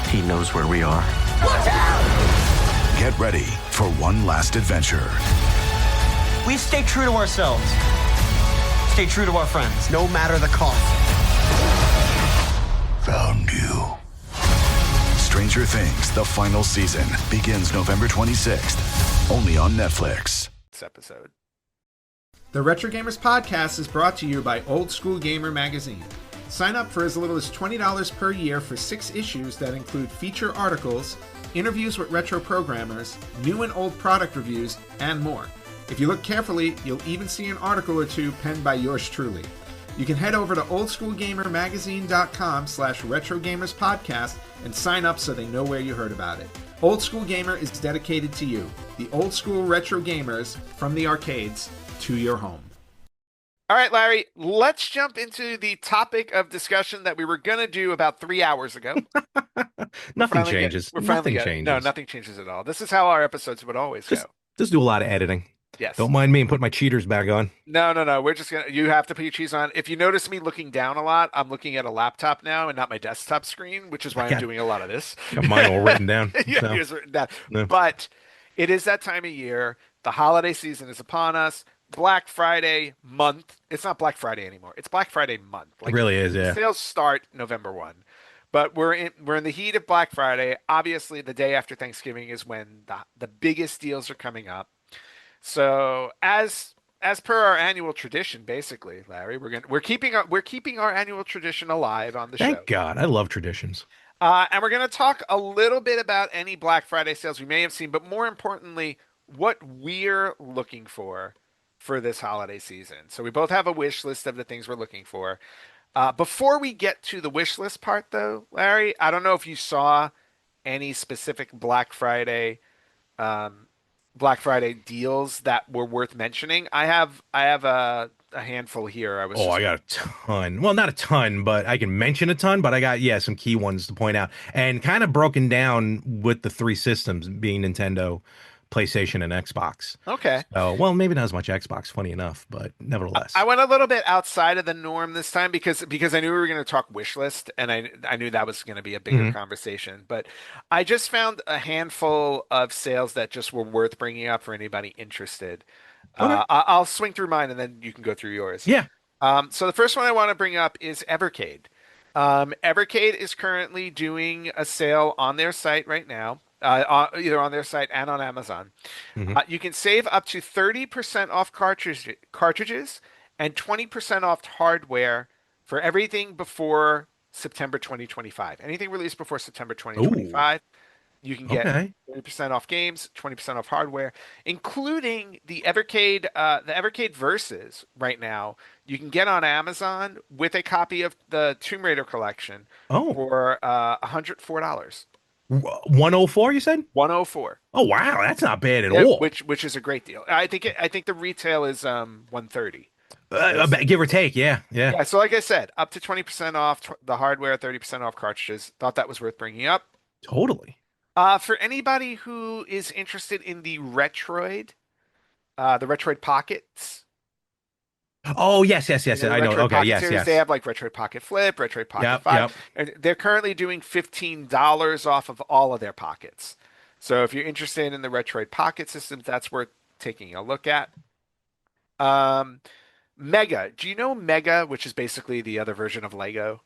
S7: He knows where we are.
S6: Watch out!
S7: Get ready for one last adventure.
S6: We stay true to ourselves. Stay true to our friends, no matter the cost.
S7: Found you. Stranger Things, the final season, begins November 26th, only on Netflix.
S3: This episode.
S8: The Retro Gamers Podcast is brought to you by Old School Gamer Magazine. Sign up for as little as $20 per year for 6 issues that include feature articles, interviews with retro programmers, new and old product reviews, and more. If you look carefully, you'll even see an article or two penned by yours truly. You can head over to oldschoolgamermagazine.com/retrogamerspodcast and sign up so they know where you heard about it. Old School Gamer is dedicated to you, the old school retro gamers from the arcades to your home.
S3: All right, Larry, let's jump into the topic of discussion that we were going to do about 3 hours ago.
S4: Nothing changes. Nothing changes.
S3: No, nothing changes at all. This is how our episodes would always go.
S4: Just do a lot of editing.
S3: Yes.
S4: Don't mind me and put my cheaters back on.
S3: No. We're just you have to put your cheese on. If you notice me looking down a lot, I'm looking at a laptop now and not my desktop screen, which is why I'm doing a lot of this.
S4: Got mine all written down.
S3: Yeah,
S4: so.
S3: it's written down.
S4: No.
S3: But it is that time of year. The holiday season is upon us. Black Friday month. It's not Black Friday anymore. It's Black Friday month.
S4: It really is, yeah.
S3: Sales start November 1. But we're in the heat of Black Friday. Obviously, the day after Thanksgiving is when the biggest deals are coming up. So as per our annual tradition, basically, Larry, we're keeping our annual tradition alive on the show.
S4: Thank God. I love traditions.
S3: And we're going to talk a little bit about any Black Friday sales we may have seen, but more importantly, what we're looking for this holiday season. So we both have a wish list of the things we're looking for. Before we get to the wish list part, though, Larry, I don't know if you saw any specific Black Friday deals that were worth mentioning. I have a handful here.
S4: I got a ton. Well, not a ton, but I can mention a ton, but I got, some key ones to point out, and kind of broken down with the three systems being Nintendo, PlayStation, and Xbox.
S3: Okay.
S4: Well, maybe not as much Xbox, funny enough, but nevertheless.
S3: I went a little bit outside of the norm this time because I knew we were going to talk wish list, and I knew that was going to be a bigger conversation. But I just found a handful of sales that just were worth bringing up for anybody interested.
S4: Okay.
S3: I'll swing through mine, and then you can go through yours.
S4: Yeah.
S3: So the first one I want to bring up is Evercade. Evercade is currently doing a sale on their site right now. Either on their site and on Amazon. You can save up to 30% off cartridges and 20% off hardware for everything before September 2025. Anything released before September 2025, you can get 30% off games, 20% off hardware, including the Evercade Versus right now. You can get on Amazon with a copy of the Tomb Raider collection for $104.
S4: 104, you said?
S3: 104.
S4: Oh wow, that's not bad at all.
S3: Which is a great deal. I think the retail is 130.
S4: Give or take, yeah.
S3: So like I said, up to 20% off the hardware, 30% off cartridges. Thought that was worth bringing up.
S4: Totally.
S3: For anybody who is interested in the Retroid Pockets.
S4: Oh, yes. I know. Okay, yes.
S3: They have like Retroid Pocket Flip, Retroid Pocket 5. And they're currently doing $15 off of all of their pockets. So if you're interested in the Retroid Pocket system, that's worth taking a look at. Mega. Do you know Mega, which is basically the other version of Lego?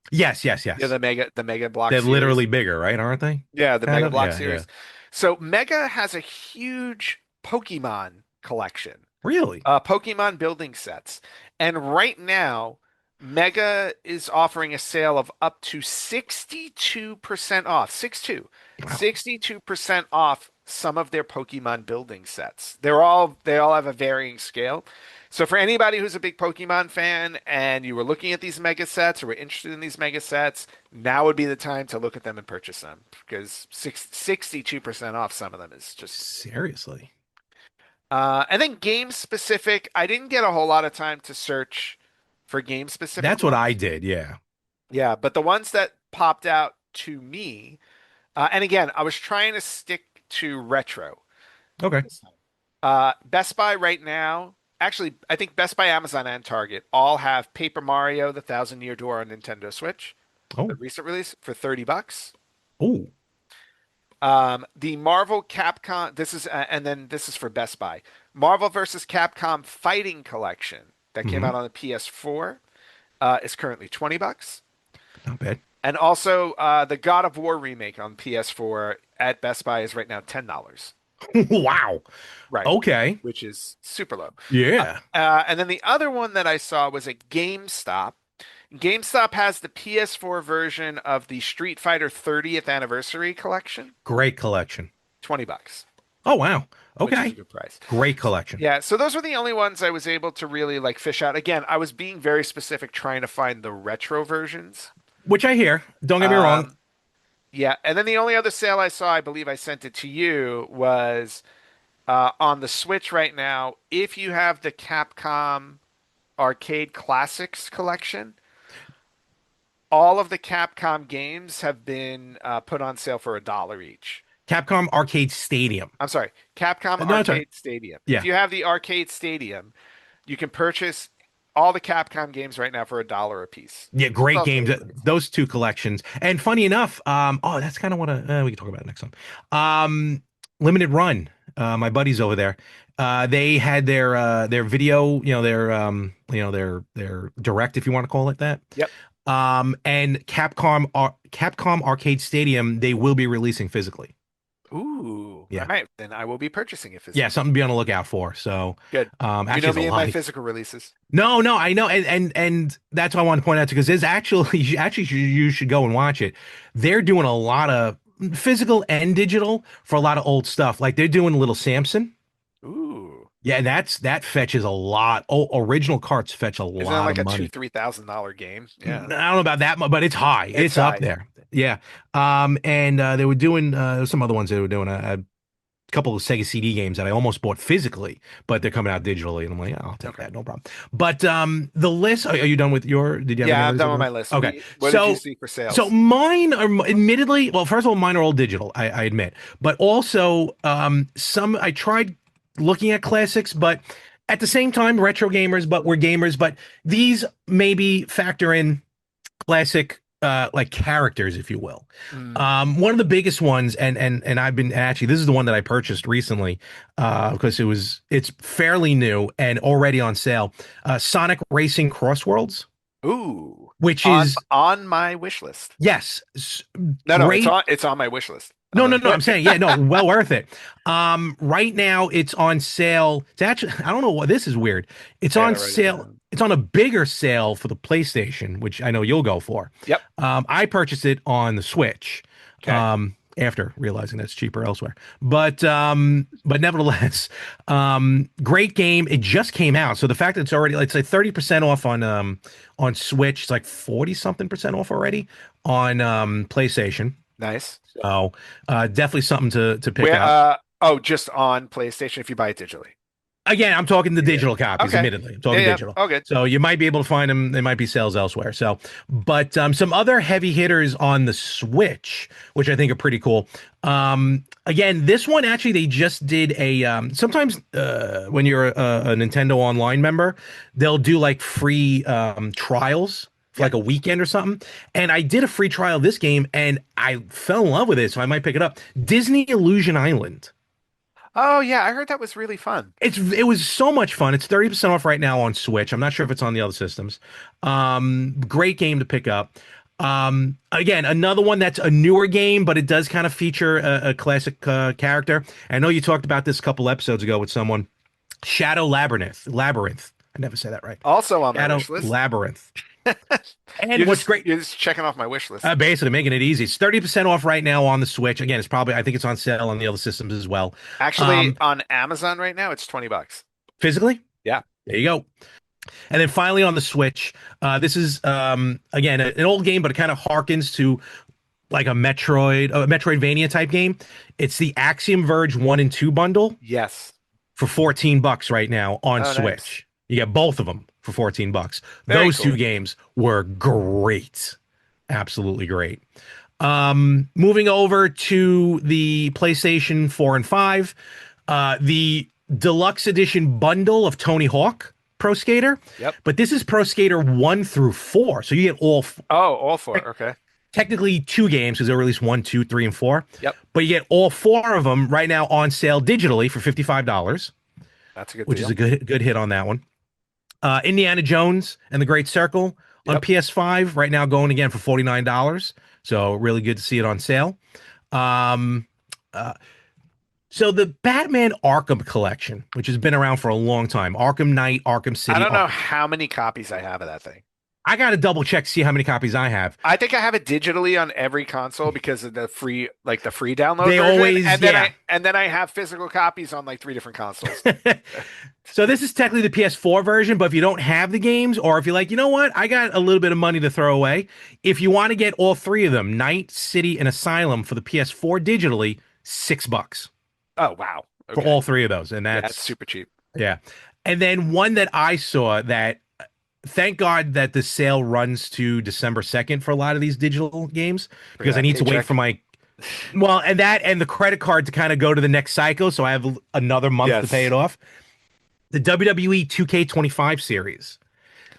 S4: Yes.
S3: Yeah, the Mega Block
S4: They're
S3: series.
S4: literally bigger, right? Aren't they?
S3: Yeah, the Mega Block series. Yeah. So Mega has a huge Pokemon collection.
S4: Really?
S3: Pokemon building sets. And right now, Mega is offering a sale of up to 62% off. 62% off some of their Pokemon building sets. They all have a varying scale. So for anybody who's a big Pokemon fan and you were looking at these Mega sets or were interested in these Mega sets, now would be the time to look at them and purchase them, because 62% off some of them is just
S4: seriously.
S3: And then game specific, I didn't get a whole lot of time to search for game specific.
S4: That's what I did, yeah.
S3: Yeah, but the ones that popped out to me, and again, I was trying to stick to retro.
S4: Okay.
S3: Best Buy right now, actually, I think Best Buy, Amazon, and Target all have Paper Mario: The Thousand Year Door on Nintendo Switch. The recent release for $30.
S4: Oh.
S3: The Marvel Capcom, this is for Best Buy. Marvel vs. Capcom Fighting Collection that came out on the PS4 is currently $20.
S4: Not bad.
S3: And also the God of War remake on PS4 at Best Buy is right now $10.
S4: Wow.
S3: Right.
S4: Okay.
S3: Which is super low.
S4: Yeah.
S3: And then the other one that I saw was at GameStop. GameStop has the PS4 version of the Street Fighter 30th Anniversary collection.
S4: Great collection.
S3: $20.
S4: Oh, wow.
S3: which is
S4: Okay.
S3: a good price.
S4: Great collection.
S3: Yeah, so those were the only ones I was able to really like fish out. Again, I was being very specific trying to find the retro versions.
S4: Which I hear. Don't get me wrong.
S3: Yeah, and then the only other sale I saw, I believe I sent it to you, was on the Switch right now. If you have the Capcom Arcade Classics collection, all of the Capcom games have been put on sale for $1 each.
S4: Capcom Arcade Stadium.
S3: I'm sorry, Capcom
S4: No, it's all right.
S3: Arcade Stadium.
S4: Yeah.
S3: If you have the Arcade Stadium, you can purchase all the Capcom games right now for $1 a piece.
S4: Yeah, great
S3: Also
S4: games.
S3: really nice.
S4: Those two collections. And funny enough, that's kind of what we can talk about next time. Limited Run. My buddies over there. They had their video, their direct, if you want to call it that.
S3: Yep.
S4: And Capcom Arcade Stadium, they will be releasing physically.
S3: Ooh,
S4: Yeah.
S3: Then I will be purchasing it physically.
S4: Yeah, something to be on the lookout for. So
S3: Good.
S4: actually,
S3: You know
S4: there's
S3: me
S4: a
S3: and my
S4: lot.
S3: physical releases.
S4: No, I know, and that's what I want to point out because there's actually you should go and watch it. They're doing a lot of physical and digital for a lot of old stuff. Like they're doing Little Samson.
S3: Ooh.
S4: Yeah, that fetches a lot. Oh, original carts fetch a
S3: Isn't that
S4: lot
S3: like
S4: of
S3: a
S4: money.
S3: $2,000-$3,000 game? Yeah.
S4: I don't know about that much, but it's high. It's
S3: high.
S4: up there. Yeah. And they were doing some other ones. They were doing a couple of Sega CD games that I almost bought physically, but they're coming out digitally, and I'm like, I'll take that, no problem. But the list. Are you done with your? Did you? Have
S3: Yeah,
S4: any
S3: I'm
S4: others
S3: done
S4: on
S3: with
S4: the
S3: my list.
S4: Okay.
S3: What did you see for sales?
S4: So mine are admittedly, well, first of all, mine are all digital. I admit, but also some I tried looking at classics, but at the same time, retro gamers, but we're gamers. But these maybe factor in classic like characters, if you will. One of the biggest ones, and I've been actually, this is the one that I purchased recently because it's fairly new and already on sale. Sonic Racing Crossworlds.
S3: Ooh,
S4: which is
S3: on my wish list.
S4: Yes,
S3: no, it's on my wish list.
S4: No, I'm saying, yeah, no, well worth it. Right now it's on sale. It's actually, I don't know what, this is weird. It's on sale. It's on a bigger sale for the PlayStation, which I know you'll go for.
S3: Yep.
S4: I purchased it on the Switch.
S3: Okay.
S4: After realizing that's cheaper elsewhere. But nevertheless, great game. It just came out. So the fact that it's already, let's say 30% off on Switch, it's like 40 something percent off already on PlayStation.
S3: Nice.
S4: So definitely something to pick up.
S3: Just on PlayStation if you buy it digitally.
S4: Again, I'm talking the digital copies, admittedly. I'm talking digital.
S3: Oh, good.
S4: So you might be able to find them. They might be sales elsewhere. So, but some other heavy hitters on the Switch, which I think are pretty cool. Again, this one actually, they just did a, sometimes when you're a Nintendo Online member, they'll do like free trials for like a weekend or something. And I did a free trial of this game and I fell in love with it. So I might pick it up. Disney Illusion Island.
S3: Oh yeah, I heard that was really fun.
S4: It was so much fun. It's 30% off right now on Switch. I'm not sure if it's on the other systems. Great game to pick up. Again, another one that's a newer game, but it does kind of feature a classic character. I know you talked about this a couple episodes ago with someone. Shadow Labyrinth. I never say that right.
S3: Also on my
S4: Shadow
S3: wish list.
S4: Labyrinth. And what's great,
S3: you're just checking off my wish list.
S4: Basically making it easy. It's 30% off right now on the Switch. Again, I think it's on sale on the other systems as well.
S3: Actually, on Amazon right now, it's $20.
S4: Physically?
S3: Yeah.
S4: There you go. And then finally on the Switch, this is again an old game, but it kind of harkens to like a Metroidvania type game. It's the Axiom Verge 1 and 2 bundle.
S3: Yes.
S4: For $14 right now on Switch. Nice. You get both of them for $14. Those two games were great. Absolutely great. Moving over to the PlayStation 4 and 5, the deluxe edition bundle of Tony Hawk Pro Skater.
S3: Yep.
S4: But this is Pro Skater 1 through 4. So you get all
S3: all 4. Okay.
S4: Technically 2 games because they'll release 1, 2, 3, and 4.
S3: Yep.
S4: But you get all 4 of them right now on sale digitally for $55.
S3: That's a good
S4: which
S3: deal.
S4: is a good hit on that one. Indiana Jones and the Great Circle on PS5 right now going again for $49. So really good to see it on sale. So the Batman Arkham collection, which has been around for a long time, Arkham Knight, Arkham City.
S3: I don't know how many copies I have of that thing.
S4: I got to double check, see how many copies I have.
S3: I think I have it digitally on every console because of the free download
S4: They
S3: version.
S4: always,
S3: And then I have physical copies on like 3 different consoles.
S4: So this is technically the PS4 version, but if you don't have the games, or if you're like, you know what, I got a little bit of money to throw away, if you want to get all 3 of them, Night, City, and Asylum for the PS4 digitally, $6
S3: Oh wow.
S4: for all 3 of those, and
S3: that's super cheap.
S4: Yeah. And then one that I saw that, thank God that the sale runs to December 2nd for a lot of these digital games, because I need to wait for my, and the credit card to kind of go to the next cycle. So I have another month to pay it off. The WWE 2K25 series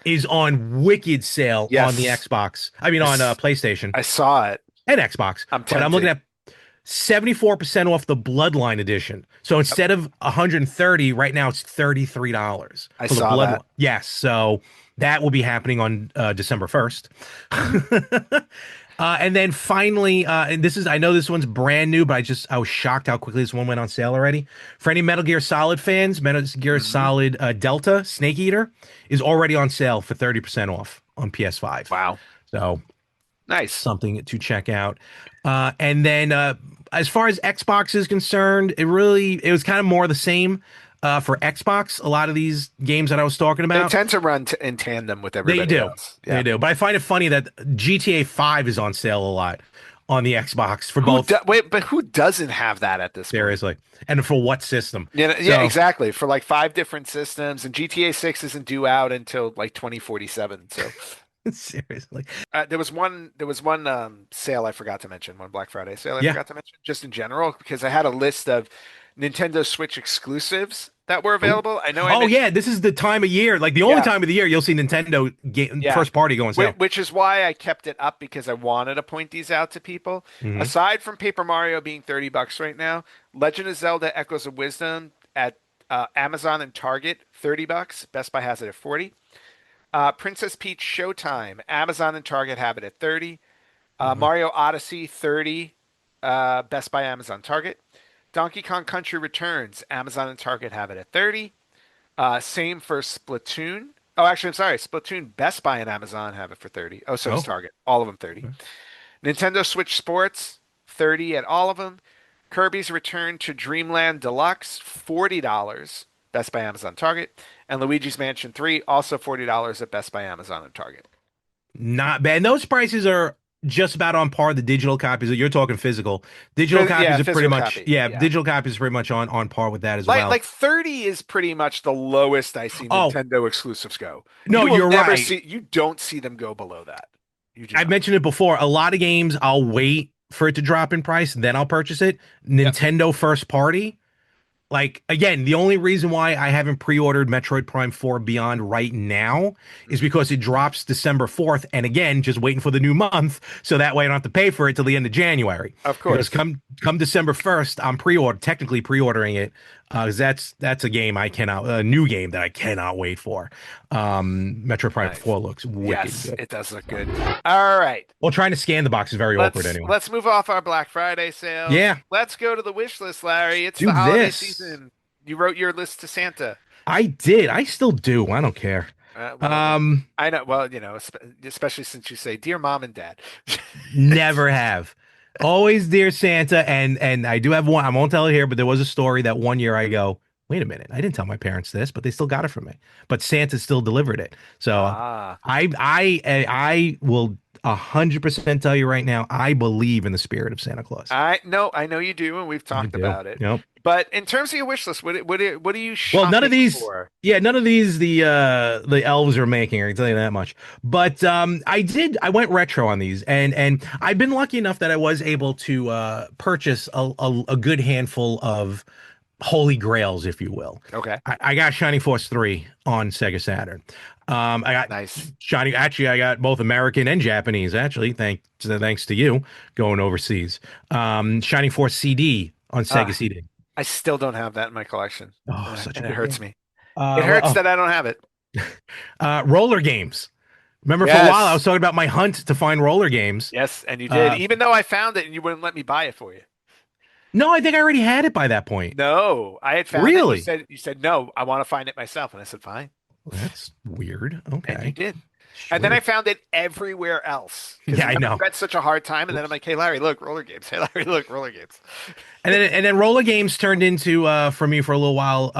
S4: is on wicked sale on the Xbox. I mean, on PlayStation.
S3: I saw it.
S4: And Xbox. But I'm looking at 74% off the Bloodline edition. So instead of $130, right now it's $33.
S3: I saw that.
S4: Yes. So that will be happening on December 1st. And then finally, and I know this one's brand new, but I was shocked how quickly this one went on sale already. For any Metal Gear Solid fans, Metal Gear Solid Delta Snake Eater is already on sale for 30% off on PS5.
S3: Wow.
S4: So
S3: nice.
S4: Something to check out. And then as far as Xbox is concerned, it was kind of more the same. For Xbox, a lot of these games that I was talking about,
S3: they tend to run in tandem with everybody else. Yeah.
S4: They do. But I find it funny that GTA 5 is on sale a lot on the Xbox for both.
S3: But who doesn't have that at this point?
S4: Seriously. And for what system?
S3: Yeah, exactly. For like 5 different systems, and GTA 6 isn't due out until like 2047. So
S4: seriously,
S3: there was one sale I forgot to mention, one Black Friday sale I forgot to mention, just in general, because I had a list of Nintendo Switch exclusives that were available. I know.
S4: This is the time of year, like the only time of the year you'll see Nintendo first party going sale.
S3: Which is why I kept it up, because I wanted to point these out to people. Aside from Paper Mario being $30 right now, Legend of Zelda: Echoes of Wisdom at Amazon and Target $30. Best Buy has it at $40. Princess Peach Showtime, Amazon and Target have it at $30. Mario Odyssey $30. Best Buy, Amazon, Target. Donkey Kong Country Returns, Amazon and Target have it at $30. Same for Splatoon. Oh, actually, I'm sorry. Splatoon, Best Buy and Amazon have it for $30. Oh, so does Target. All of them $30. Nintendo Switch Sports, $30 at all of them. Kirby's Return to Dreamland Deluxe, $40. Best Buy, Amazon, Target. And Luigi's Mansion 3, also $40 at Best Buy, Amazon, and Target.
S4: Not bad. And those prices are just about on par. The digital copies, you're talking physical. Digital copies are pretty much digital copies are pretty much on par with that as well.
S3: Like 30 is pretty much the lowest I see Nintendo exclusives go.
S4: No, you're right.
S3: You don't see them go below that.
S4: I've mentioned it before. A lot of games I'll wait for it to drop in price, and then I'll purchase it. Nintendo first party. Like, again, the only reason why I haven't pre-ordered Metroid Prime 4 Beyond right now is because it drops December 4th. And again, just waiting for the new month. So that way I don't have to pay for it till the end of January.
S3: Of course.
S4: Because come December 1st, I'm technically pre-ordering it. Because that's a new game that I cannot wait for. Metroid Prime 4 looks wicked good.
S3: It does look good. All right.
S4: Well, trying to scan the box is very awkward anyway.
S3: Let's move off our Black Friday sale.
S4: Yeah.
S3: Let's go to the wish list, Larry. It's the holiday season. You wrote your list to Santa.
S4: I did. I still do. I don't care.
S3: I know. Well, especially since you say, "Dear Mom and Dad."
S4: Never have. Always Dear Santa. And I do have one. I won't tell it here, but there was a story that one year I go, wait a minute, I didn't tell my parents this, but they still got it from me. But Santa still delivered it. So I will 100% tell you right now, I believe in the spirit of Santa Claus.
S3: I know you do, and we've talked about it.
S4: Yep.
S3: But in terms of your wish list, what are you shopping
S4: Well, none of these
S3: for?
S4: None of these the elves are making, I can tell you that much. But I went retro on these, and I've been lucky enough that I was able to purchase a good handful of holy grails, if you will.
S3: Okay.
S4: I got Shining Force 3 on Sega Saturn. I got Shining. Actually, I got both American and Japanese. Actually, thanks to you going overseas. Shining Force CD on Sega CD.
S3: I still don't have that in my collection.
S4: Oh,
S3: it hurts me. It hurts that I don't have it.
S4: Roller games. Remember, for a while I was talking about my hunt to find roller games.
S3: Yes, and you did. Even though I found it and you wouldn't let me buy it for you.
S4: No, I think I already had it by that point.
S3: No, I had found it. You said no, I want to find it myself, and I said fine.
S4: Well, that's weird. Okay,
S3: and you did. And then I found it everywhere else.
S4: Yeah, I know.
S3: I had such a hard time, and then I'm like, "Hey Larry, look, roller games. Hey Larry, look, roller games."
S4: And then roller games turned into for me for a little while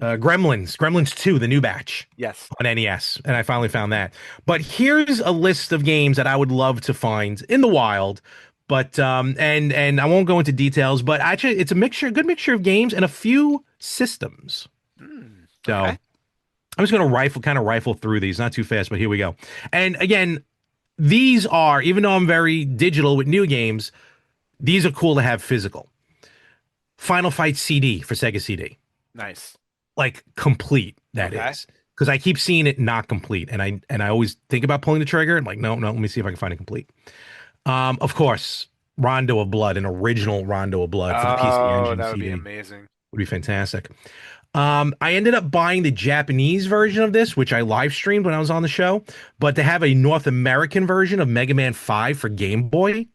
S4: Gremlins 2, the new batch.
S3: Yes.
S4: On NES, and I finally found that. But here's a list of games that I would love to find in the wild. But and I won't go into details, but actually it's a good mixture of games and a few systems. So
S3: Okay.
S4: I'm just gonna rifle through these, not too fast, but here we go. And again, these are, even though I'm very digital with new games, these are cool to have physical. Final Fight CD for Sega CD.
S3: Nice.
S4: Like complete, that is. Because I keep seeing it not complete, and I always think about pulling the trigger. I'm like, no, let me see if I can find it complete. Of course, Rondo of Blood, an original Rondo of Blood for the PC Engine
S3: that would
S4: CD.
S3: be amazing.
S4: Would be fantastic. I ended up buying the Japanese version of this, which I live streamed when I was on the show. But to have a North American version of Mega Man 5 for Game Boy,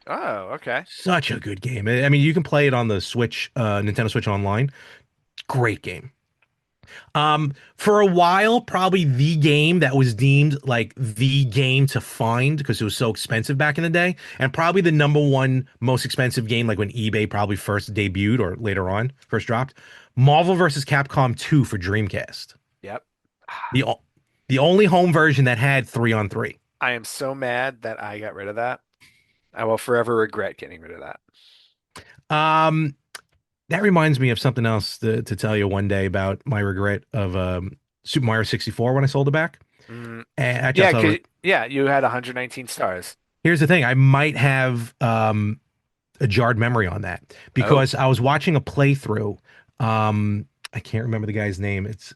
S3: Oh, okay.
S4: such a good game. I mean, you can play it on the Switch, Nintendo Switch Online. Great game. For a while, probably the game that was deemed like the game to find because it was so expensive back in the day, and probably the number one most expensive game, like when eBay probably first debuted or later on first dropped, Marvel vs. Capcom 2 for Dreamcast.
S3: Yep.
S4: The only home version that had 3-on-3.
S3: I am so mad that I got rid of that. I will forever regret getting rid of that.
S4: That reminds me of something else to tell you one day about my regret of Super Mario 64 when I sold it back. And
S3: You had 119 stars.
S4: Here's the thing. I might have a jarred memory on that because I was watching a playthrough. I can't remember the guy's name. It's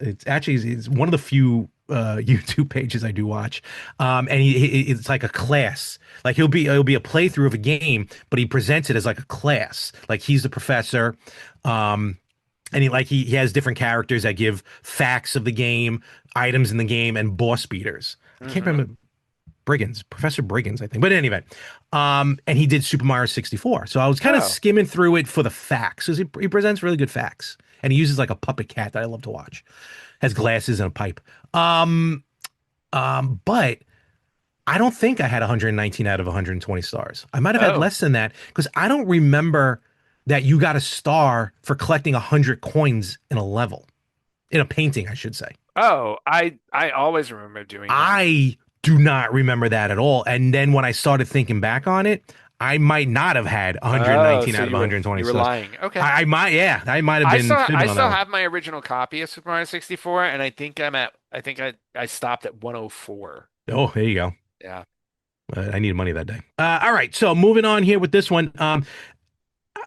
S4: one of the few YouTube pages I do watch. And it's like a class. Like it'll be a playthrough of a game, but he presents it as like a class. Like he's the professor. And he has different characters that give facts of the game, items in the game, and boss beaters. I can't remember. Professor Briggins, I think. But anyway, and he did Super Mario 64. So I was kind of skimming through it for the facts because he presents really good facts. And he uses like a puppet cat that I love to watch. Has glasses and a pipe. But I don't think I had 119 out of 120 stars. I might have had less than that because I don't remember that you got a star for collecting 100 coins in a level. In a painting, I should say.
S3: Oh, I always remember doing that.
S4: I do not remember that at all. And then when I started thinking back on it, I might not have had 119 out of 120
S3: stars. You were lying. Okay.
S4: I might have been.
S3: I still have my original copy of Super Mario 64, and I think I stopped at 104.
S4: Oh, there you go.
S3: Yeah.
S4: I needed money that day. All right, so moving on here with this one.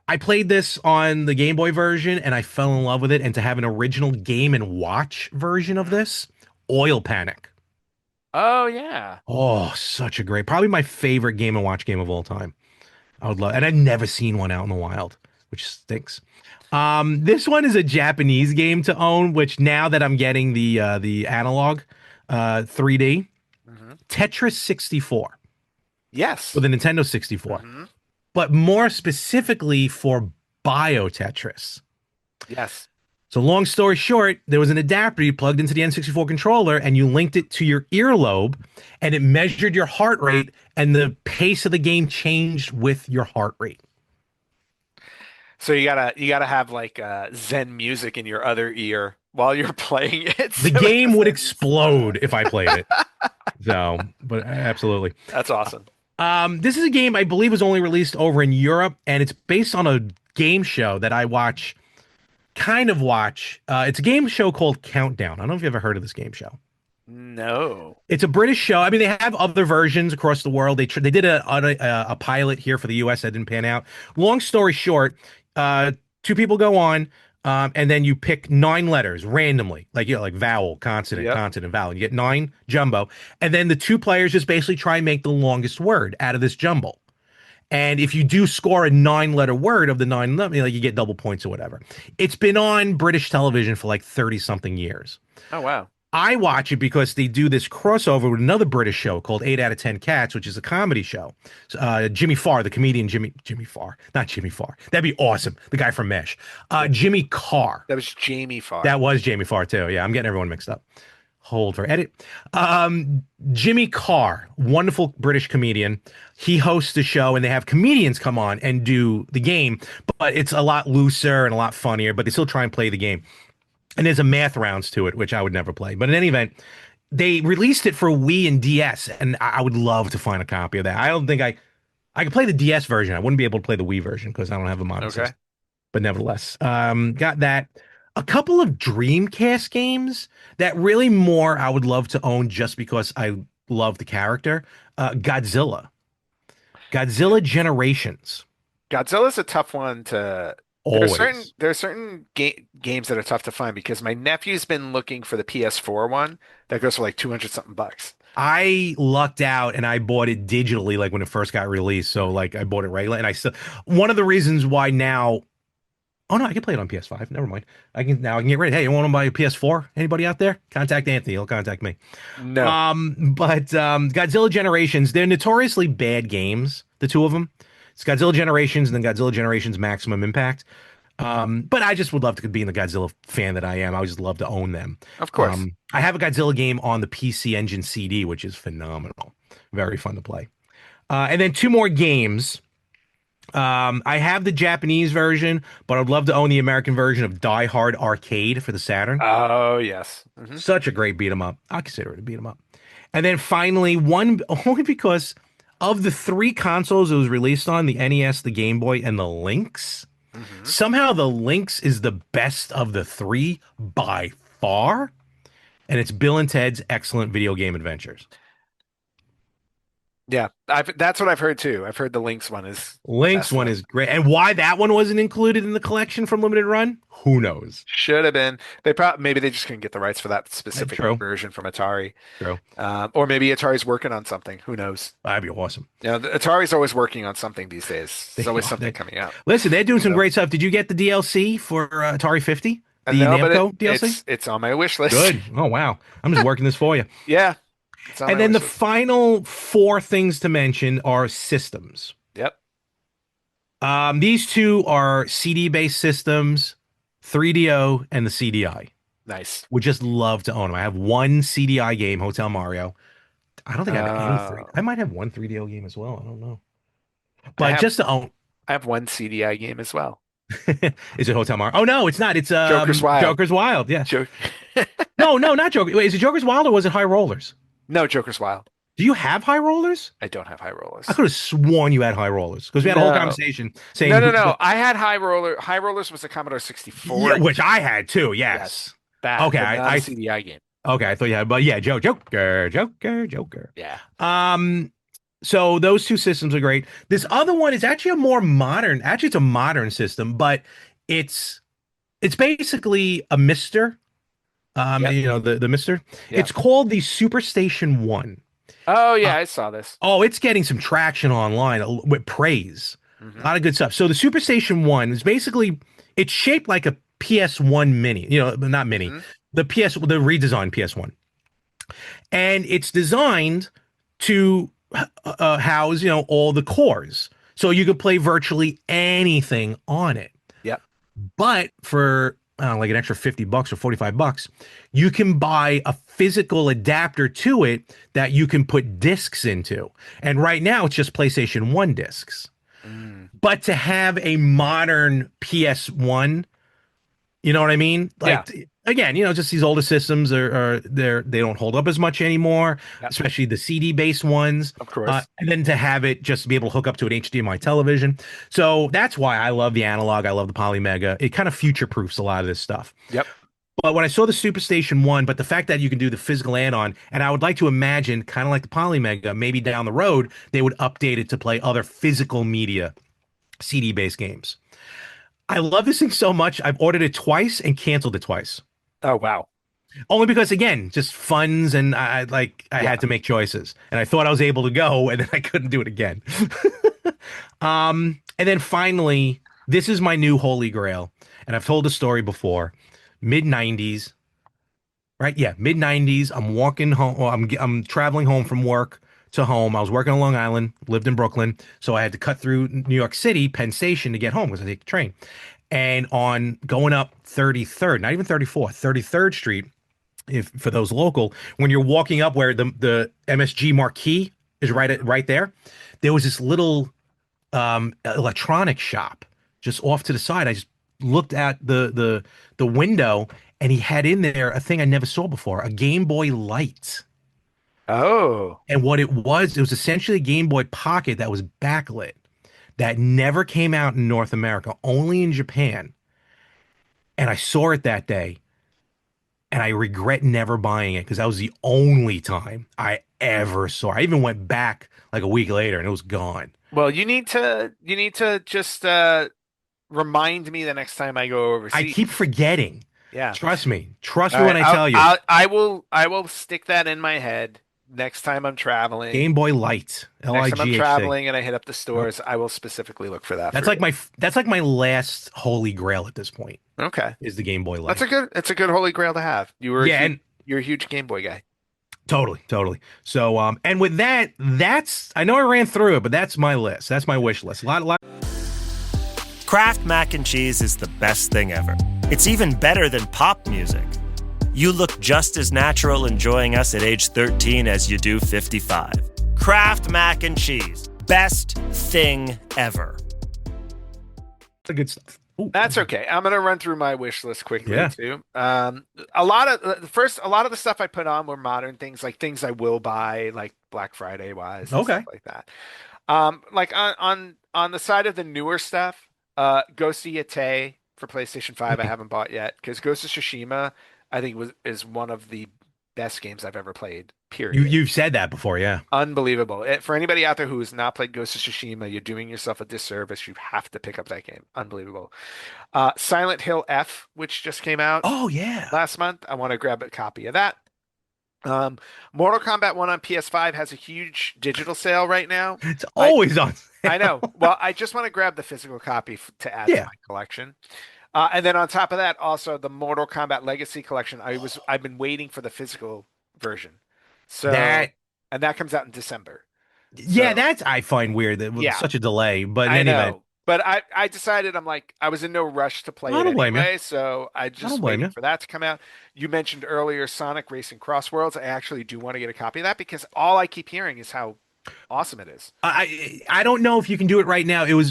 S4: I played this on the Game Boy version, and I fell in love with it. And to have an original Game & Watch version of this, Oil Panic.
S3: Oh, yeah.
S4: Oh, such a great, probably my favorite Game & Watch game of all time. I would love, and I've never seen one out in the wild, which stinks. This one is a Japanese game to own, which now that I'm getting the analog 3D, Tetris 64.
S3: Yes.
S4: For the Nintendo 64. But more specifically for Bio Tetris.
S3: Yes.
S4: So long story short, there was an adapter you plugged into the N64 controller and you linked it to your earlobe and it measured your heart rate and the pace of the game changed with your heart rate.
S3: So you gotta have like Zen music in your other ear while you're playing it.
S4: The game would explode if I played it. So, but absolutely.
S3: That's awesome.
S4: This is a game I believe was only released over in Europe, and it's based on a game show that I watch. It's a game show called Countdown. I don't know if you've ever heard of this game show.
S3: No.
S4: It's a British show. I mean, they have other versions across the world. They did a pilot here for the U.S. that didn't pan out. Long story short, two people go on, and then you pick 9 letters randomly, like vowel, consonant, consonant, vowel. You get 9 jumbo, and then the 2 players just basically try and make the longest word out of this jumble. And if you do score a 9-letter word of the 9, you get double points or whatever. It's been on British television for like 30-something years.
S3: Oh, wow.
S4: I watch it because they do this crossover with another British show called 8 out of 10 Cats, which is a comedy show. Jimmy Farr, the comedian Jimmy Farr, not Jimmy Farr. That'd be awesome. The guy from MASH. Jimmy Carr.
S3: That was Jamie Farr.
S4: That was Jamie Farr too. Yeah, I'm getting everyone mixed up. hold for edit. Jimmy Carr, wonderful British comedian. He hosts the show and they have comedians come on and do the game, but it's a lot looser and a lot funnier, but they still try and play the game. And there's a math rounds to it, which I would never play. But in any event, they released it for Wii and DS, and I would love to find a copy of that. I don't think I could play the DS version. I wouldn't be able to play the Wii version because I don't have a modern system. But nevertheless, got that. A couple of Dreamcast games that really more I would love to own just because I love the character. Godzilla Generations.
S3: Godzilla's a tough one to.
S4: Always.
S3: There are certain games that are tough to find because my nephew's been looking for the PS4 one that goes for like 200 something bucks.
S4: I lucked out and I bought it digitally like when it first got released. So like I bought it regular and I still one of the reasons why now. Oh no, I can play it on PS5. Never mind. I can get ready. Hey, you want to buy a PS4? Anybody out there? Contact Anthony. He'll contact me.
S3: No.
S4: But Godzilla Generations, they're notoriously bad games, the two of them. It's Godzilla Generations and then Godzilla Generations Maximum Impact. But I just would love to be in the Godzilla fan that I am. I would just love to own them.
S3: Of course.
S4: I have a Godzilla game on the PC Engine CD, which is phenomenal. Very fun to play. And then two more games. I have the Japanese version, but I'd love to own the American version of Die Hard Arcade for the Saturn.
S3: Oh, yes. Mm-hmm.
S4: Such a great beat 'em up. I consider it a beat 'em up. And then finally, one only because of the three consoles it was released on, the NES, the Game Boy, and the Lynx, somehow the Lynx is the best of the three by far. And it's Bill and Ted's Excellent Video Game Adventures.
S3: Yeah, that's what I've heard too. I've heard the Lynx one is
S4: great. And why that one wasn't included in the collection from Limited Run? Who knows?
S3: Should have been. Maybe they just couldn't get the rights for that specific version from Atari.
S4: True.
S3: Or maybe Atari's working on something. Who knows?
S4: That'd be awesome.
S3: Yeah, Atari's always working on something these days. There's always something coming out.
S4: Listen, they're doing some great stuff. Did you get the DLC for Atari 50? The Namco DLC?
S3: It's on my wish list.
S4: Good. Oh, wow. I'm just working this for you.
S3: Yeah.
S4: And then the final four things to mention are systems.
S3: Yep.
S4: These two are CD-based systems, 3DO and the CDI.
S3: Nice.
S4: Would just love to own them. I have one CDI game, Hotel Mario. I don't think I have any three. I might have one 3DO game as well. I don't know. But just to own.
S3: I have one CDI game as well.
S4: Is it Hotel Mario? Oh, no, it's not. It's
S3: Joker's Wild.
S4: Joker's Wild, yeah. No, not Joker. Wait, is it Joker's Wild or was it High Rollers?
S3: No, Joker's Wild.
S4: Do you have High Rollers?
S3: I don't have High Rollers.
S4: I could have sworn you had High Rollers because we had a whole conversation saying
S3: no. I had High Roller. High Rollers was the Commodore 64,
S4: which I had too. Yes.
S3: Bad, okay, I CDI game.
S4: Okay, I thought you had, but yeah, Joker.
S3: Yeah.
S4: So those two systems are great. This other one is actually a more modern. Actually, it's a modern system, but it's basically a Mister. You know, the Mister. Yep. It's called the Superstation 1.
S3: Oh, yeah, I saw this.
S4: Oh, it's getting some traction online with praise. A lot of good stuff. So the Superstation 1 is basically, it's shaped like a PS1 mini, not mini, the redesigned PS1. And it's designed to house, all the cores. So you could play virtually anything on it.
S3: Yep.
S4: But for like an extra $50 or $45, you can buy a physical adapter to it that you can put discs into. And right now it's just PlayStation 1 discs. But to have a modern PS1, you know what I mean? Again, just these older systems they don't hold up as much anymore, especially the CD-based ones.
S3: Of course.
S4: And then to have it just to be able to hook up to an HDMI television. So that's why I love the analog. I love the Polymega. It kind of future-proofs a lot of this stuff.
S3: Yep.
S4: But when I saw the Superstation 1, but the fact that you can do the physical add-on, and I would like to imagine, kind of like the Polymega, maybe down the road, they would update it to play other physical media CD-based games. I love this thing so much. I've ordered it twice and canceled it twice.
S3: Oh, wow.
S4: Only because, again, just funds, and I had to make choices. And I thought I was able to go, and then I couldn't do it again. And then finally, this is my new holy grail. And I've told the story before. Mid-90s, right? Yeah, mid-90s. I'm walking home. I'm traveling home from work to home. I was working on Long Island, lived in Brooklyn. So I had to cut through New York City, Penn Station, to get home because I take the train. And on going up 33rd, not even 34th, 33rd Street, if for those local, when you're walking up where the MSG marquee is right there, there was this little electronic shop just off to the side. I just looked at the window, and he had in there a thing I never saw before, a Game Boy Light.
S3: Oh.
S4: And what it was essentially a Game Boy Pocket that was backlit that never came out in North America, only in Japan. And I saw it that day, and I regret never buying it because that was the only time I ever saw it. I even went back like a week later, and it was gone.
S3: Well, you need to just remind me the next time I go overseas.
S4: I keep forgetting.
S3: Yeah.
S4: Trust me when I tell you.
S3: I will stick that in my head next time I'm traveling.
S4: Game Boy Light.
S3: Next time I'm
S4: LIGHT.
S3: traveling and I hit up the stores, I will specifically look for that.
S4: That's like my last holy grail at this point.
S3: Okay.
S4: Is the Game Boy Light.
S3: It's a good holy grail to have. You're a huge Game Boy guy.
S4: Totally. So and with that's I know I ran through it, but that's my list. That's my wish list. A lot.
S9: Kraft mac and cheese is the best thing ever. It's even better than pop music. You look just as natural enjoying us at age 13 as you do 55. Kraft mac and cheese. Best thing ever.
S4: Good stuff. Ooh.
S3: That's okay. I'm gonna run through my wish list quickly too. A lot of the stuff I put on were modern things, like things I will buy, like Black Friday wise, and stuff like that. Like on the side of the newer stuff, Ghost of Yate for PlayStation 5 I haven't bought yet, because Ghost of Tsushima I think is one of the best games I've ever played. Period.
S4: You've said that before, yeah.
S3: Unbelievable. For anybody out there who has not played Ghost of Tsushima, you're doing yourself a disservice. You have to pick up that game. Unbelievable. Silent Hill F, which just came out.
S4: Oh yeah.
S3: Last month. I want to grab a copy of that. Mortal Kombat 1 on PS5 has a huge digital sale right now.
S4: It's always on sale.
S3: I know. Well, I just want to grab the physical copy to add to my collection. And then on top of that, also the Mortal Kombat Legacy Collection. I've been waiting for the physical version. So that comes out in December.
S4: Yeah, that's I find weird that was such a delay. But
S3: I
S4: anyway.
S3: know. But I decided I was in no rush to play it anyway, so I just waited for that to come out. You mentioned earlier Sonic Racing Cross Worlds. I actually do want to get a copy of that because all I keep hearing is how awesome it is.
S4: I don't know if you can do it right now. You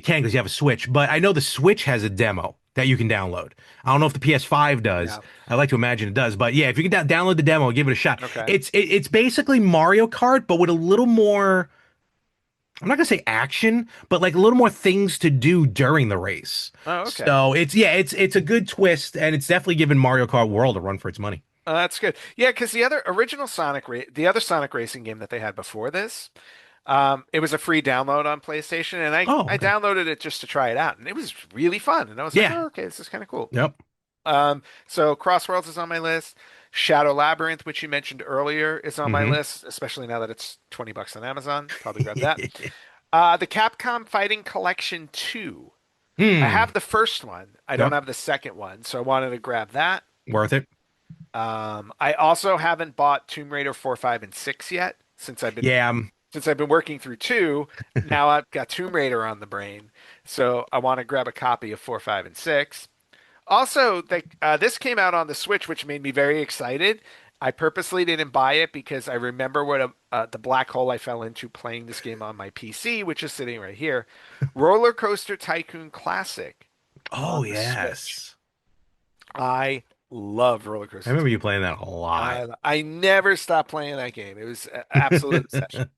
S4: can because you have a Switch, but I know the Switch has a demo that you can download. I don't know if the PS5 does. Yeah. I like to imagine it does, but yeah, if you can download the demo, give it a shot.
S3: Okay.
S4: It's basically Mario Kart, but with a little more. I'm not gonna say action, but like a little more things to do during the race.
S3: Oh, okay.
S4: So it's a good twist, and it's definitely given Mario Kart World a run for its money.
S3: Oh, that's good. Yeah, because the other Sonic racing game that they had before this, it was a free download on PlayStation, and I downloaded it just to try it out, and it was really fun. And I was like, oh, okay, this is kind of cool.
S4: Yep.
S3: So Crossworlds is on my list. Shadow Labyrinth, which you mentioned earlier, is on my list, especially now that it's $20 on Amazon. Probably grab that. The Capcom Fighting Collection 2. I have the first one. I don't have the second one, so I wanted to grab that.
S4: Worth it.
S3: I also haven't bought Tomb Raider 4, 5, and 6 yet since I've been working through 2. Now I've got Tomb Raider on the brain, so I want to grab a copy of 4, 5, and 6. Also, this came out on the Switch, which made me very excited. I purposely didn't buy it because I remember what the black hole I fell into playing this game on my PC, which is sitting right here. Roller Coaster Tycoon Classic.
S4: Oh, yes.
S3: Switch. I love Roller Coaster.
S4: I remember you playing that a lot.
S3: I never stopped playing that game. It was an absolute obsession.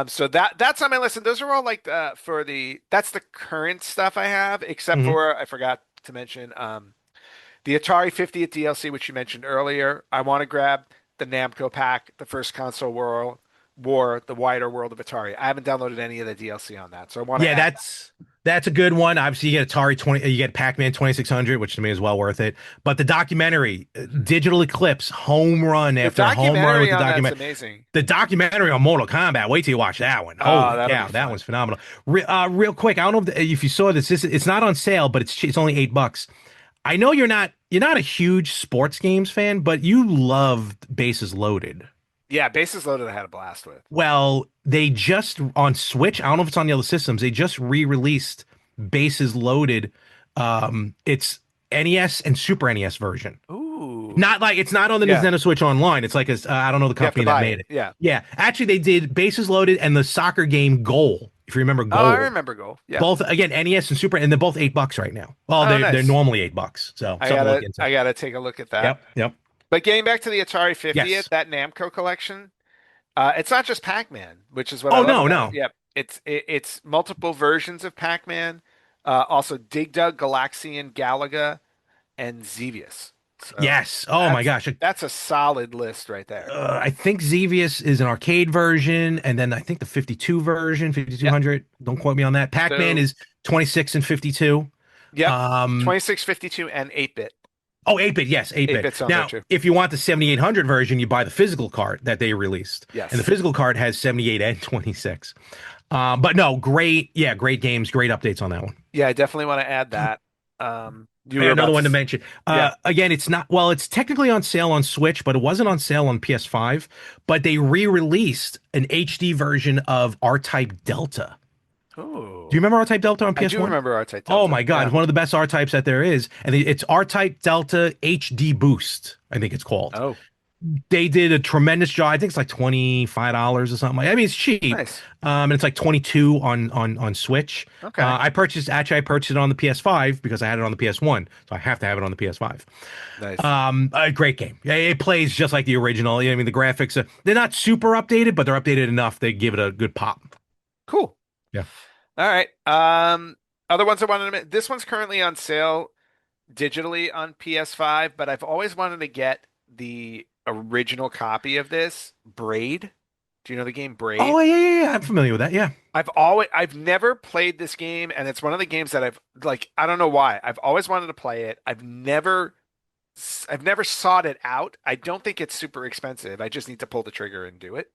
S3: So that's on my list. And those are all like that's the current stuff I have, except for I forgot to mention the Atari 50th DLC, which you mentioned earlier. I want to grab the Namco pack, the first console war, the wider world of Atari. I haven't downloaded any of the DLC on that, so I want to. Yeah,
S4: that's a good one. Obviously, you get Atari 20, you get Pac-Man 2600, which to me is well worth it. But the documentary, Digital Eclipse, home run after home run with the documentary.
S3: That's amazing.
S4: The documentary on Mortal Kombat. Wait till you watch that one. Holy cow, that one's phenomenal. Real quick, I don't know if you saw this. It's not on sale, but it's only $8. I know you're not a huge sports games fan, but you loved Bases Loaded.
S3: Yeah, Bases Loaded I had a blast with.
S4: Well, they just on Switch, I don't know if it's on the other systems, they just re-released Bases Loaded. It's NES and Super NES version.
S3: Ooh.
S4: Not like it's not on the
S3: Yeah.
S4: Nintendo Switch Online. It's like I don't know the
S3: You have to
S4: company that
S3: buy
S4: made
S3: it.
S4: it.
S3: Yeah.
S4: Yeah. Actually, they did Bases Loaded and the soccer game Goal. If you remember Goal.
S3: Oh, I remember Goal. Yeah.
S4: Both again NES and Super, and they're both $8 right now. Well,
S3: Oh,
S4: they're
S3: nice.
S4: normally $8, so
S3: I
S4: something to look
S3: gotta
S4: into.
S3: I gotta take a look at that.
S4: Yep.
S3: But getting back to the Atari 50th,
S4: Yes.
S3: that Namco collection, it's not just Pac-Man, which is what I
S4: Oh,
S3: love
S4: no,
S3: about
S4: no.
S3: it. Yep. It's multiple versions of Pac-Man, also Dig Dug, Galaxian, Galaga, and Xevious. So
S4: Yes. Oh my gosh.
S3: that's a solid list right there.
S4: I think Xevious is an arcade version, and then I think the 52 version, 5200. Don't quote me on that. Pac-Man
S3: So-
S4: is 26 and 52.
S3: Yep.
S4: Um,
S3: 26, 52, and 8-bit.
S4: Oh, 8-bit, yes, 8-bit.
S3: 8-bit's on
S4: Now,
S3: there, too.
S4: if you want the 7800 version, you buy the physical card that they released.
S3: Yes.
S4: And the physical card has 78 and 26. But no, great games, great updates on that one.
S3: Yeah, I definitely want to add that. You were
S4: And another
S3: about
S4: one to
S3: s-
S4: mention.
S3: Yeah.
S4: Again, it's technically on sale on Switch, but it wasn't on sale on PS5. But they re-released an HD version of R-Type Delta.
S3: Oh.
S4: Do you remember R-Type Delta on PS1?
S3: I do remember R-Type Delta.
S4: Oh my God,
S3: Yeah.
S4: it's one of the best R-Types that there is. And it's R-Type Delta HD Boost, I think it's called.
S3: Oh,
S4: They did a tremendous job. I think it's like $25 or something. I mean, it's cheap.
S3: nice.
S4: And it's like 22 on Switch.
S3: Okay.
S4: I purchased it on the PS5 because I had it on the PS1, so I have to have it on the PS5.
S3: Nice.
S4: A great game. It plays just like the original. I mean, the graphics they're not super updated, but they're updated enough. They give it a good pop.
S3: Cool.
S4: Yeah.
S3: All right. Other ones I wanted to mention. This one's currently on sale digitally on PS5, but I've always wanted to get the original copy of this, Braid. Do you know the game Braid?
S4: Oh yeah. I'm familiar with that. Yeah.
S3: I've never played this game, and it's one of the games that I don't know why. I've always wanted to play it. I've never sought it out. I don't think it's super expensive. I just need to pull the trigger and do it.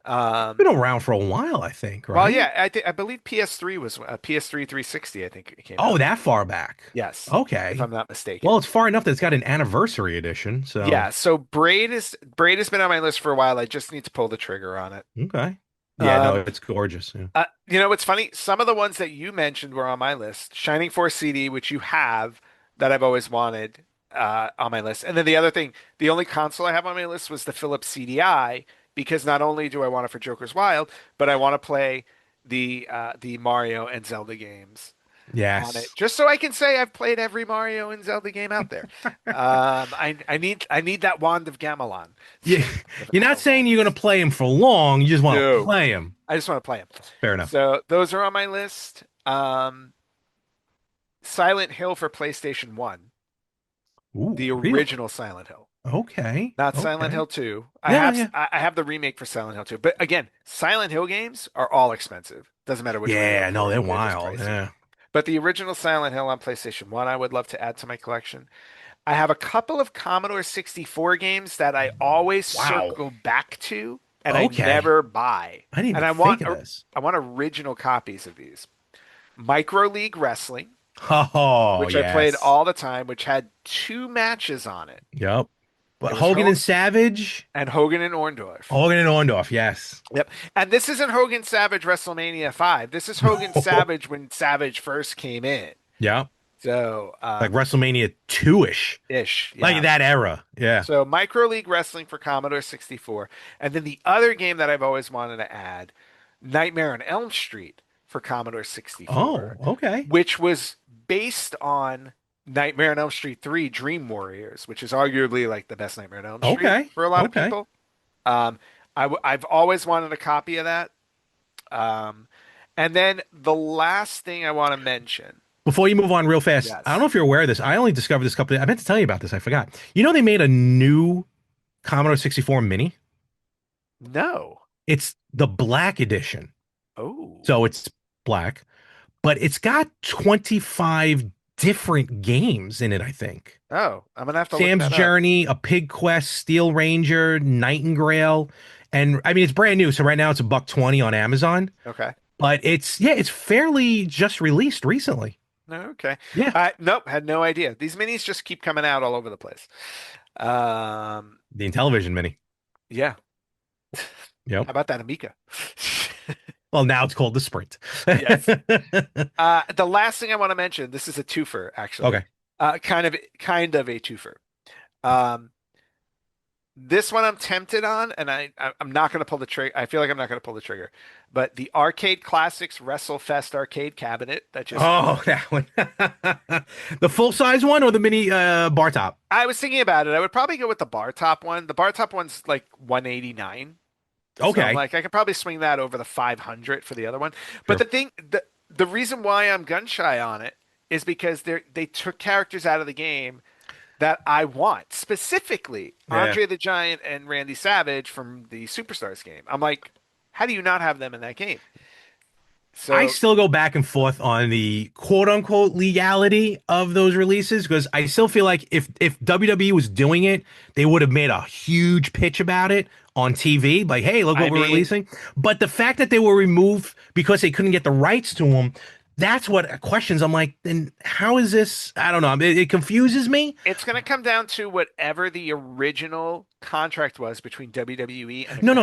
S4: It's been around for a while, I think, right?
S3: Well, yeah, I believe PS3 was PS3 360. I think it came
S4: Oh,
S3: out.
S4: that far back.
S3: Yes.
S4: Okay.
S3: If I'm not mistaken.
S4: Well, it's far enough that it's got an anniversary edition. So
S3: Yeah, so Braid has been on my list for a while. I just need to pull the trigger on it.
S4: Okay. Yeah, no,
S3: Um,
S4: it's gorgeous. Yeah.
S3: You know, what's funny? Some of the ones that you mentioned were on my list. Shining Force CD, which you have, that I've always wanted on my list. And then the other thing, the only console I have on my list was the Philips CDI, because not only do I want it for Joker's Wild, but I want to play the Mario and Zelda games on
S4: Yes.
S3: it, just so I can say I've played every Mario and Zelda game out there. I need that Wand of Gamelon.
S4: Yeah. You're not saying you're going to play him for long. You just want to
S3: No.
S4: play him.
S3: I just want to play them.
S4: Fair enough.
S3: So those are on my list. Silent Hill for PlayStation 1,
S4: Ooh,
S3: the
S4: really?
S3: original Silent Hill,
S4: Okay.
S3: not
S4: okay.
S3: Silent Hill 2.
S4: Yeah.
S3: I have the remake for Silent Hill 2. But again, Silent Hill games are all expensive. Doesn't matter which one you
S4: Yeah,
S3: go
S4: no,
S3: for,
S4: they're
S3: just
S4: wild.
S3: pricey.
S4: Yeah.
S3: But the original Silent Hill on PlayStation 1, I would love to add to my collection. I have a couple of Commodore 64 games that I always
S4: Wow.
S3: circle back to and
S4: Okay.
S3: I never buy.
S4: I didn't even
S3: and I
S4: think
S3: want
S4: of this.
S3: I want original copies of these. Micro League Wrestling,
S4: Oh,
S3: which
S4: yes.
S3: I played all the time, which had 2 matches on it,
S4: Yep. But
S3: It was
S4: Hogan
S3: Hogan-
S4: and Savage?
S3: and Hogan and Orndorff.
S4: Hogan and Orndorff, yes.
S3: Yep. And this isn't Hogan Savage WrestleMania 5. This is Hogan Savage when Savage first came in.
S4: Yep.
S3: So,
S4: Like WrestleMania 2-ish.
S3: ish.
S4: Like
S3: yeah.
S4: that era. Yeah.
S3: So Micro League Wrestling for Commodore 64. And then the other game that I've always wanted to add, Nightmare on Elm Street for Commodore 64.
S4: Oh, okay.
S3: Which was based on Nightmare on Elm Street 3 Dream Warriors, which is arguably like the best Nightmare on Elm Street
S4: Okay,
S3: for a lot
S4: okay.
S3: of people. I've always wanted a copy of that. And then the last thing I want to mention.
S4: Before you move on real fast,
S3: Yes.
S4: I don't know if you're aware of this. I only discovered this I meant to tell you about this. I forgot. You know, they made a new Commodore 64 Mini.
S3: No.
S4: It's the black edition.
S3: Oh.
S4: So it's black, but it's got 25 different games in it, I think.
S3: Oh, I'm going to have to
S4: Sam's
S3: look that up.
S4: Journey, A Pig Quest, Steel Ranger, Nightingale. And I mean, it's brand new. So right now it's $120 on Amazon,
S3: Okay.
S4: but it's fairly just released recently.
S3: Okay.
S4: Yeah.
S3: Nope, had no idea. These minis just keep coming out all over the place.
S4: The Intellivision Mini.
S3: Yeah.
S4: Yep.
S3: How about that Amiga?
S4: Well, now it's called the Sprint.
S3: Yes. The last thing I want to mention, this is a twofer, actually.
S4: Okay.
S3: Kind of a twofer. Um, this one I'm tempted on, and I'm not going to pull the trigger. I feel like I'm not going to pull the trigger. But the Arcade Classics WrestleFest arcade cabinet that just
S4: Oh, that one. The full size one or the mini bar top?
S3: I was thinking about it. I would probably go with the bar top one. The bar top one's like 189. So I'm
S4: Okay.
S3: like I could probably swing that over the 500 for the other one. But
S4: Sure.
S3: the reason why I'm gun shy on it is because they took characters out of the game that I want, specifically
S4: Yeah.
S3: Andre the Giant and Randy Savage from the Superstars game. I'm like, how do you not have them in that game?
S4: I
S3: So
S4: still go back and forth on the quote unquote legality of those releases because I still feel like if WWE was doing it, they would have made a huge pitch about it on TV. Like, hey, look what
S3: I
S4: we're
S3: mean,
S4: releasing. But the fact that they were removed because they couldn't get the rights to them, that's what questions. I'm like, then how is this? I don't know. It confuses me.
S3: it's going to come down to whatever the original contract was between WWE and
S4: No, no,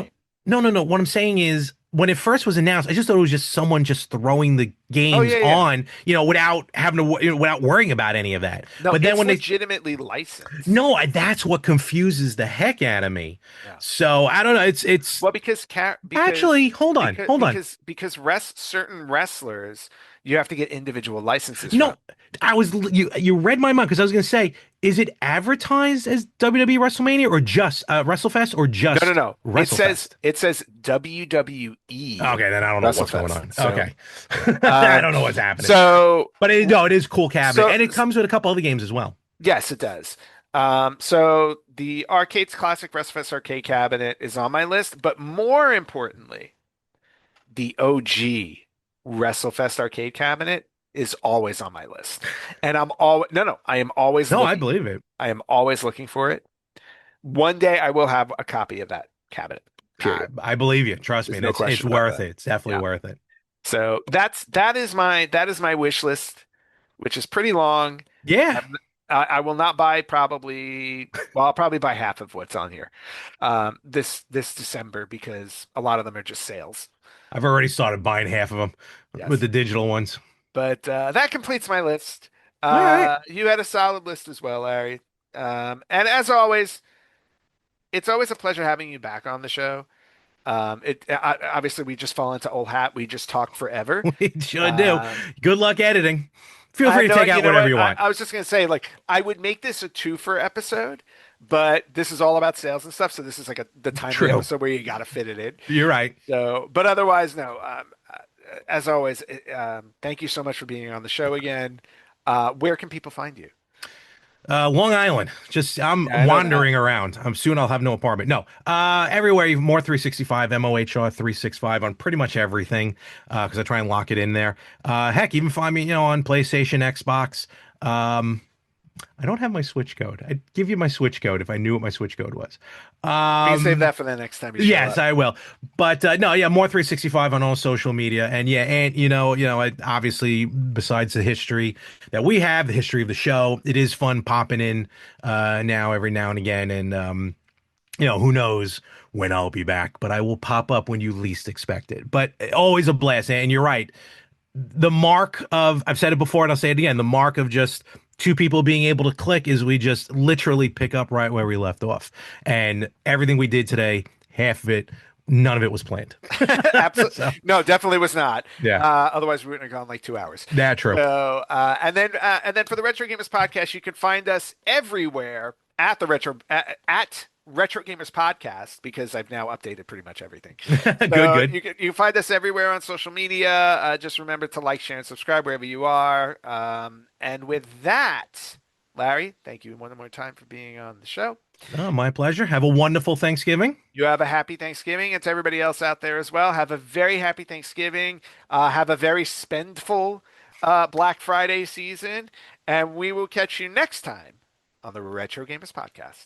S3: Acclaim.
S4: no. What I'm saying is, when it first was announced, I just thought it was just someone just throwing the
S3: Oh
S4: games
S3: yeah, yeah.
S4: on, without having to, without worrying about any of that.
S3: No,
S4: But then
S3: it's
S4: when they,
S3: legitimately licensed.
S4: no, that's what confuses the heck out of me.
S3: Yeah.
S4: So I don't know. It's
S3: Well, because
S4: actually, hold on,
S3: because
S4: hold on.
S3: because certain wrestlers you have to get individual licenses
S4: No,
S3: from.
S4: you read my mind because I was going to say, is it advertised as WWE WrestleMania or just WrestleFest or
S3: No, no,
S4: just
S3: no.
S4: WrestleFest?
S3: It says WWE
S4: Okay, then I don't know what's going
S3: WrestleFest.
S4: on.
S3: So,
S4: Okay, I don't know what's happening.
S3: So,
S4: But no, it is a cool cabinet,
S3: so
S4: and it comes with a couple other games as well.
S3: yes, it does. So the Arcades Classic WrestleFest arcade cabinet is on my list, but more importantly, the OG WrestleFest arcade cabinet is always on my list. And I'm always no, I am always
S4: No, I
S3: looking.
S4: believe it.
S3: I am always looking for it. One day I will have a copy of that cabinet. Period.
S4: I believe you. Trust me.
S3: There's no
S4: It's
S3: question about
S4: worth
S3: that.
S4: it. It's definitely
S3: Yeah.
S4: worth it.
S3: So that is my wish list, which is pretty long.
S4: Yeah.
S3: I will not buy probably well, I'll probably buy half of what's on here this December because a lot of them are just sales.
S4: I've already started buying half of them
S3: Yes.
S4: with the digital ones.
S3: But that completes my list.
S4: All right.
S3: You had a solid list as well, Larry. And as always, it's always a pleasure having you back on the show. Obviously we just fall into old hat. We just talk forever.
S4: We sure do.
S3: Um,
S4: Good luck editing. Feel
S3: I
S4: free to
S3: know,
S4: take out whatever
S3: what?
S4: you want.
S3: I was just gonna say, like, I would make this a twofer episode, but this is all about sales and stuff. So this is like the time of the
S4: True.
S3: episode where you got to fit it in.
S4: You're right.
S3: So, but otherwise, no. As always, thank you so much for being on the show again. Where can people find you?
S4: Long Island. Just I'm
S3: Yeah, I know
S4: wandering around. Soon I'll have no apartment. No. Everywhere. Even more 365, MOHR 365 on pretty much everything. Because I try and lock it in there. Heck, even find me, on PlayStation, Xbox. I don't have my Switch code. I'd give you my Switch code if I knew what my Switch code was.
S3: You can save that for the next time you show
S4: Yes,
S3: up.
S4: I will. But no, yeah, more 365 on all social media, and yeah, and obviously besides the history that we have, the history of the show, it is fun popping in now every now and again, and who knows when I'll be back, but I will pop up when you least expect it. But always a blast, and you're right. The mark of, I've said it before and I'll say it again, the mark of just two people being able to click is we just literally pick up right where we left off. And everything we did today, half of it, none of it was planned.
S3: Absolutely.
S4: So,
S3: No, definitely was not.
S4: Yeah.
S3: Otherwise, we wouldn't have gone like 2 hours.
S4: that's true.
S3: So, and then for the Retro Gamers podcast, you can find us everywhere at the at Retro Gamers Podcast because I've now updated pretty much everything.
S4: Good.
S3: You can find us everywhere on social media. Just remember to like, share, and subscribe wherever you are. And with that, Larry, thank you one more time for being on the show.
S4: Oh, my pleasure. Have a wonderful Thanksgiving.
S3: You have a happy Thanksgiving, and to everybody else out there as well, have a very happy Thanksgiving. Have a very spendful Black Friday season, and we will catch you next time on the Retro Gamers Podcast.